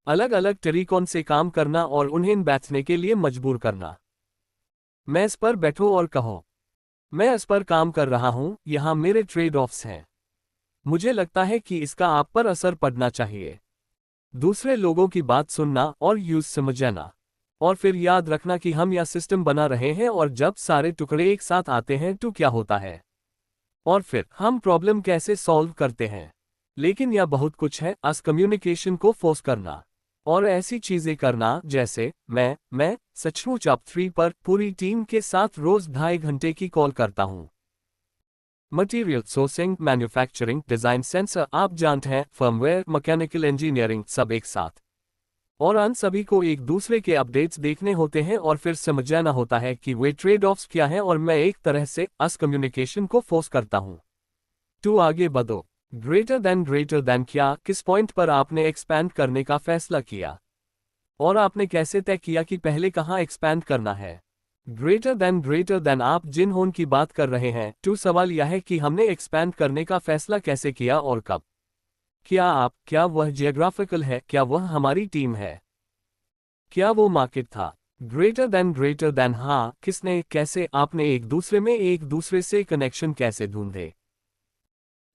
अलग अलग तरीकों से काम करना और उन्हें बैठने के लिए मजबूर करना। मैं इस पर बैठो और कहो, मैं इस पर काम कर रहा हूं, यहां मेरे ट्रेड ऑफ्स हैं। मुझे लगता है कि इसका आप पर असर पड़ना चाहिए। दूसरे लोगों की बात सुनना और यूज समझना, और फिर याद रखना कि हम यह सिस्टम बना रहे हैं और जब सारे टुकड़े एक साथ आते हैं तो क्या होता है, और फिर हम प्रॉब्लम कैसे सॉल्व करते हैं। लेकिन यह बहुत कुछ है, अस कम्युनिकेशन को फोर्स करना और ऐसी चीजें करना जैसे मैं सचमुच अप 3 पर पूरी टीम के साथ रोज 2.5 घंटे की कॉल करता हूं। Material sourcing, manufacturing, design, sensor, आप जानते हैं, फर्मवेयर, मैकेनिकल इंजीनियरिंग, सब एक साथ। और अन सभी को एक दूसरे के अपडेट्स देखने होते हैं और फिर समझना होता है कि वे ट्रेड ऑफ्स क्या हैं, और मैं एक तरह से अस कम्युनिकेशन को फोर्स करता हूं। तो आगे बढ़ो। ग्रेटर देन क्या, किस पॉइंट पर आपने एक्सपैंड करने का फैसला किया और आपने कैसे तय किया कि पहले कहां एक्सपैंड करना है? ग्रेटर देन आप जिन होन की बात कर रहे हैं। टू सवाल यह है कि हमने एक्सपैंड करने का फैसला कैसे किया और कब। क्या वह जियोग्राफिकल है, क्या वह हमारी टीम है, क्या वो मार्केट था। ग्रेटर देन हाँ, किसने, कैसे, आपने एक दूसरे से कनेक्शन कैसे ढूंढे।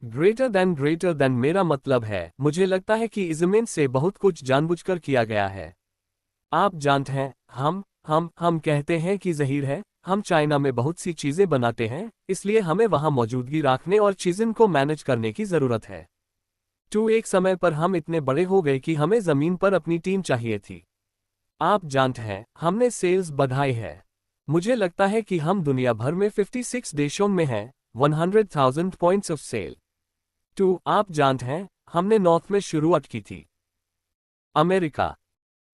ग्रेटर देन मेरा मतलब है, मुझे लगता है कि इज़में से बहुत कुछ जानबूझकर किया गया है। आप जानते हैं, हम कहते हैं कि ज़हीर है, हम चाइना में बहुत सी चीज़ें बनाते हैं, इसलिए हमें वहाँ मौजूदगी रखने और चीज़ों को मैनेज करने की ज़रूरत है। एक समय पर हम इतने बड़े हो गए कि हमें ज़मीन पर अपनी टीम चाहिए थी। आप जानते हैं, हमने सेल्स बढ़ाई है। मुझे लगता है कि हम दुनिया भर में 56 देशों में हैं, 100,000 पॉइंट्स ऑफ सेल। आप जानते हैं, हमने नॉर्थ में शुरुआत की थी, अमेरिका,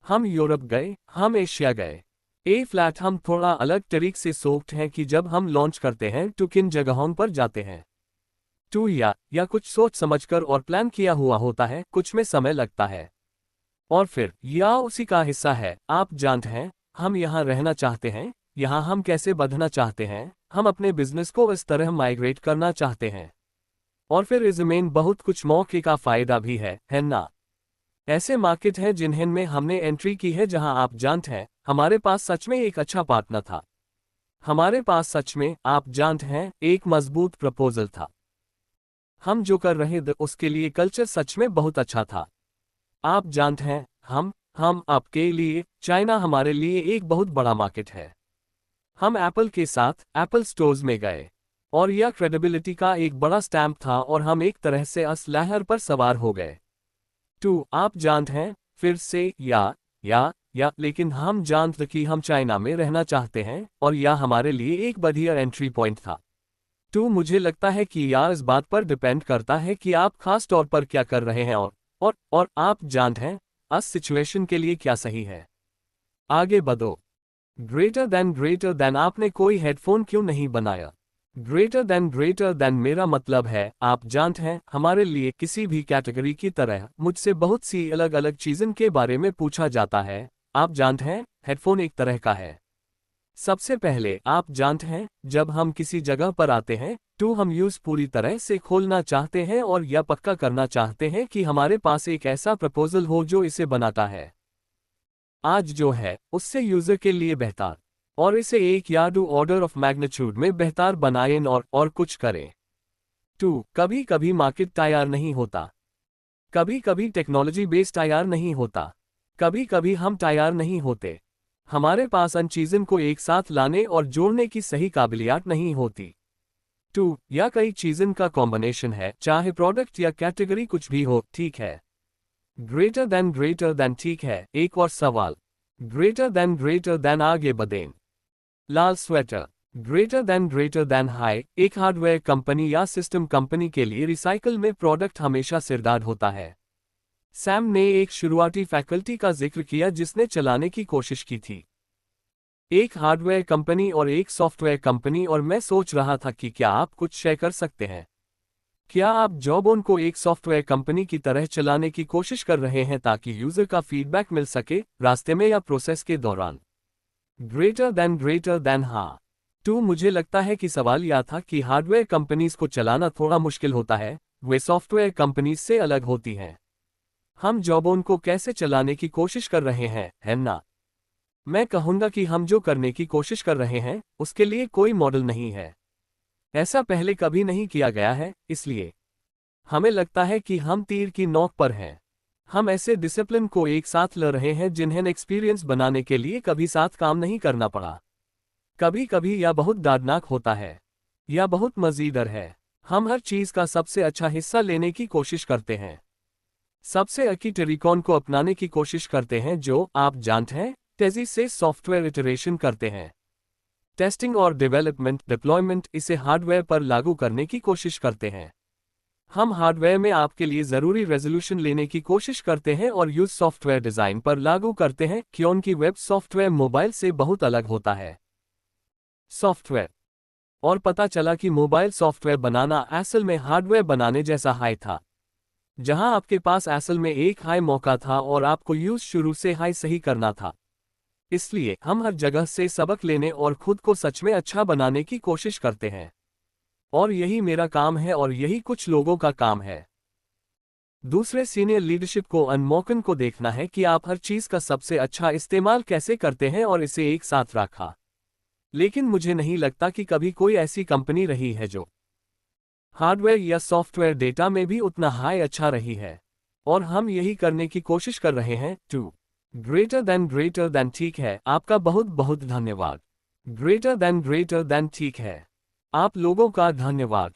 हम यूरोप गए, हम एशिया गए। फ्लैट हम थोड़ा अलग तरीके से सोचते हैं कि जब हम लॉन्च करते हैं तो किन जगहों पर जाते हैं। या कुछ सोच समझकर और प्लान किया हुआ होता है, कुछ में समय लगता है। और फिर या उसी का हिस्सा है। आप जानते हैं, हम यहाँ रहना चाहते हैं, यहाँ हम कैसे बढ़ना चाहते हैं, हम अपने बिजनेस को इस तरह माइग्रेट करना चाहते हैं। और फिर इज़में बहुत कुछ मौके का फायदा भी है ना। ऐसे मार्केट हैं जिन्हें में हमने एंट्री की है जहां आप जानते हैं, हमारे पास सच में एक अच्छा पार्टनर था। हमारे पास सच में, आप जानते हैं, एक मजबूत प्रपोजल था। हम जो कर रहे थे उसके लिए कल्चर सच में बहुत अच्छा था। आप जानते हैं, हम आपके लिए, चाइना हमारे लिए एक बहुत बड़ा मार्केट है। हम एप्पल के साथ एप्पल स्टोर्स में गए और यह क्रेडिबिलिटी का एक बड़ा स्टैम्प था और हम एक तरह से अस लहर पर सवार हो गए। आप जानते हैं, फिर से या लेकिन हम जानते कि हम चाइना में रहना चाहते हैं और यह हमारे लिए एक बढ़िया एंट्री पॉइंट था। मुझे लगता है कि यह इस बात पर डिपेंड करता है कि आप खास तौर पर क्या कर रहे हैं और आप जानते हैं, अस सिचुएशन के लिए क्या सही है। आगे बढ़ो। ग्रेटर देन आपने कोई हेडफोन क्यों नहीं बनाया। ग्रेटर देन मेरा मतलब है, आप जानते हैं, हमारे लिए किसी भी कैटेगरी की तरह मुझसे बहुत सी अलग अलग चीज़ों के बारे में पूछा जाता है। आप जानते हैं, हेडफोन एक तरह का है। सबसे पहले आप जानते हैं, जब हम किसी जगह पर आते हैं हम यूज पूरी तरह से खोलना चाहते हैं और यह पक्का करना चाहते हैं कि हमारे पास एक ऐसा प्रपोजल हो जो इसे बनाता है आज जो है उससे यूजर के लिए बेहतर, और इसे एक या दो ऑर्डर ऑफ मैग्नीट्यूड में बेहतर बनाएं और कुछ करें। कभी कभी मार्केट तैयार नहीं होता, कभी कभी टेक्नोलॉजी बेस तैयार नहीं होता, कभी कभी हम तैयार नहीं होते, हमारे पास अन चीज़ों को एक साथ लाने और जोड़ने की सही काबिलियत नहीं होती। या कई चीज़ों का कॉम्बिनेशन है, चाहे प्रोडक्ट या कैटेगरी कुछ भी हो, ठीक है। ग्रेटर देन ठीक है। एक और सवाल। ग्रेटर देन आगे बढ़ें। लाल स्वेटर। Greater than high. एक हार्डवेयर कंपनी या सिस्टम कंपनी के लिए रिसाइकल में प्रोडक्ट हमेशा सिरदर्द होता है। सैम ने एक शुरुआती फैकल्टी का जिक्र किया जिसने चलाने की कोशिश की थी, एक हार्डवेयर कंपनी और एक सॉफ्टवेयर कंपनी, और मैं सोच रहा था कि क्या आप कुछ शेयर कर सकते हैं। क्या आप जॉबोन को एक सॉफ्टवेयर कंपनी की तरह चलाने की कोशिश कर रहे हैं ताकि यूजर का फीडबैक मिल सके, रास्ते में या प्रोसेस के दौरान। ग्रेटर देन हाँ। मुझे लगता है कि सवाल यह था कि हार्डवेयर कंपनीज को चलाना थोड़ा मुश्किल होता है, वे सॉफ्टवेयर कंपनीज से अलग होती हैं। हम जॉबोन को कैसे चलाने की कोशिश कर रहे हैं, है ना। मैं कहूंगा कि हम जो करने की कोशिश कर रहे हैं उसके लिए कोई मॉडल नहीं है। ऐसा पहले कभी नहीं किया गया है, इसलिए हमें लगता है कि हम तीर की नोक पर हैं। हम ऐसे डिसिप्लिन को एक साथ ला रहे हैं जिन्हें एक्सपीरियंस बनाने के लिए कभी साथ काम नहीं करना पड़ा। कभी कभी यह बहुत दर्दनाक होता है, यह बहुत मज़ेदार है। हम हर चीज़ का सबसे अच्छा हिस्सा लेने की कोशिश करते हैं, सबसे अच्छी तरीकों को अपनाने की कोशिश करते हैं जो, आप जानते हैं, तेजी से सॉफ्टवेयर इटरेशन करते हैं, टेस्टिंग और डेवलपमेंट, डिप्लॉयमेंट, इसे हार्डवेयर पर लागू करने की कोशिश करते हैं। हम हार्डवेयर में आपके लिए ज़रूरी रेजोल्यूशन लेने की कोशिश करते हैं और यूज सॉफ्टवेयर डिज़ाइन पर लागू करते हैं क्योंकि वेब सॉफ्टवेयर मोबाइल से बहुत अलग होता है। सॉफ्टवेयर और पता चला कि मोबाइल सॉफ्टवेयर बनाना असल में हार्डवेयर बनाने जैसा हाई था, जहां आपके पास असल में एक हाई मौका था और आपको यूज शुरू से हाई सही करना था। इसलिए हम हर जगह से सबक लेने और खुद को सच में अच्छा बनाने की कोशिश करते हैं। और यही मेरा काम है और यही कुछ लोगों का काम है। दूसरे सीनियर लीडरशिप को अनमोकन को देखना है कि आप हर चीज का सबसे अच्छा इस्तेमाल कैसे करते हैं और इसे एक साथ रखा। लेकिन मुझे नहीं लगता कि कभी कोई ऐसी कंपनी रही है जो हार्डवेयर या सॉफ्टवेयर डेटा में भी उतना हाई अच्छा रही है। और हम यही करने की कोशिश कर रहे हैं। टू ग्रेटर देन ठीक है। आपका बहुत बहुत धन्यवाद। ग्रेटर देन ठीक है। आप लोगों का धन्यवाद।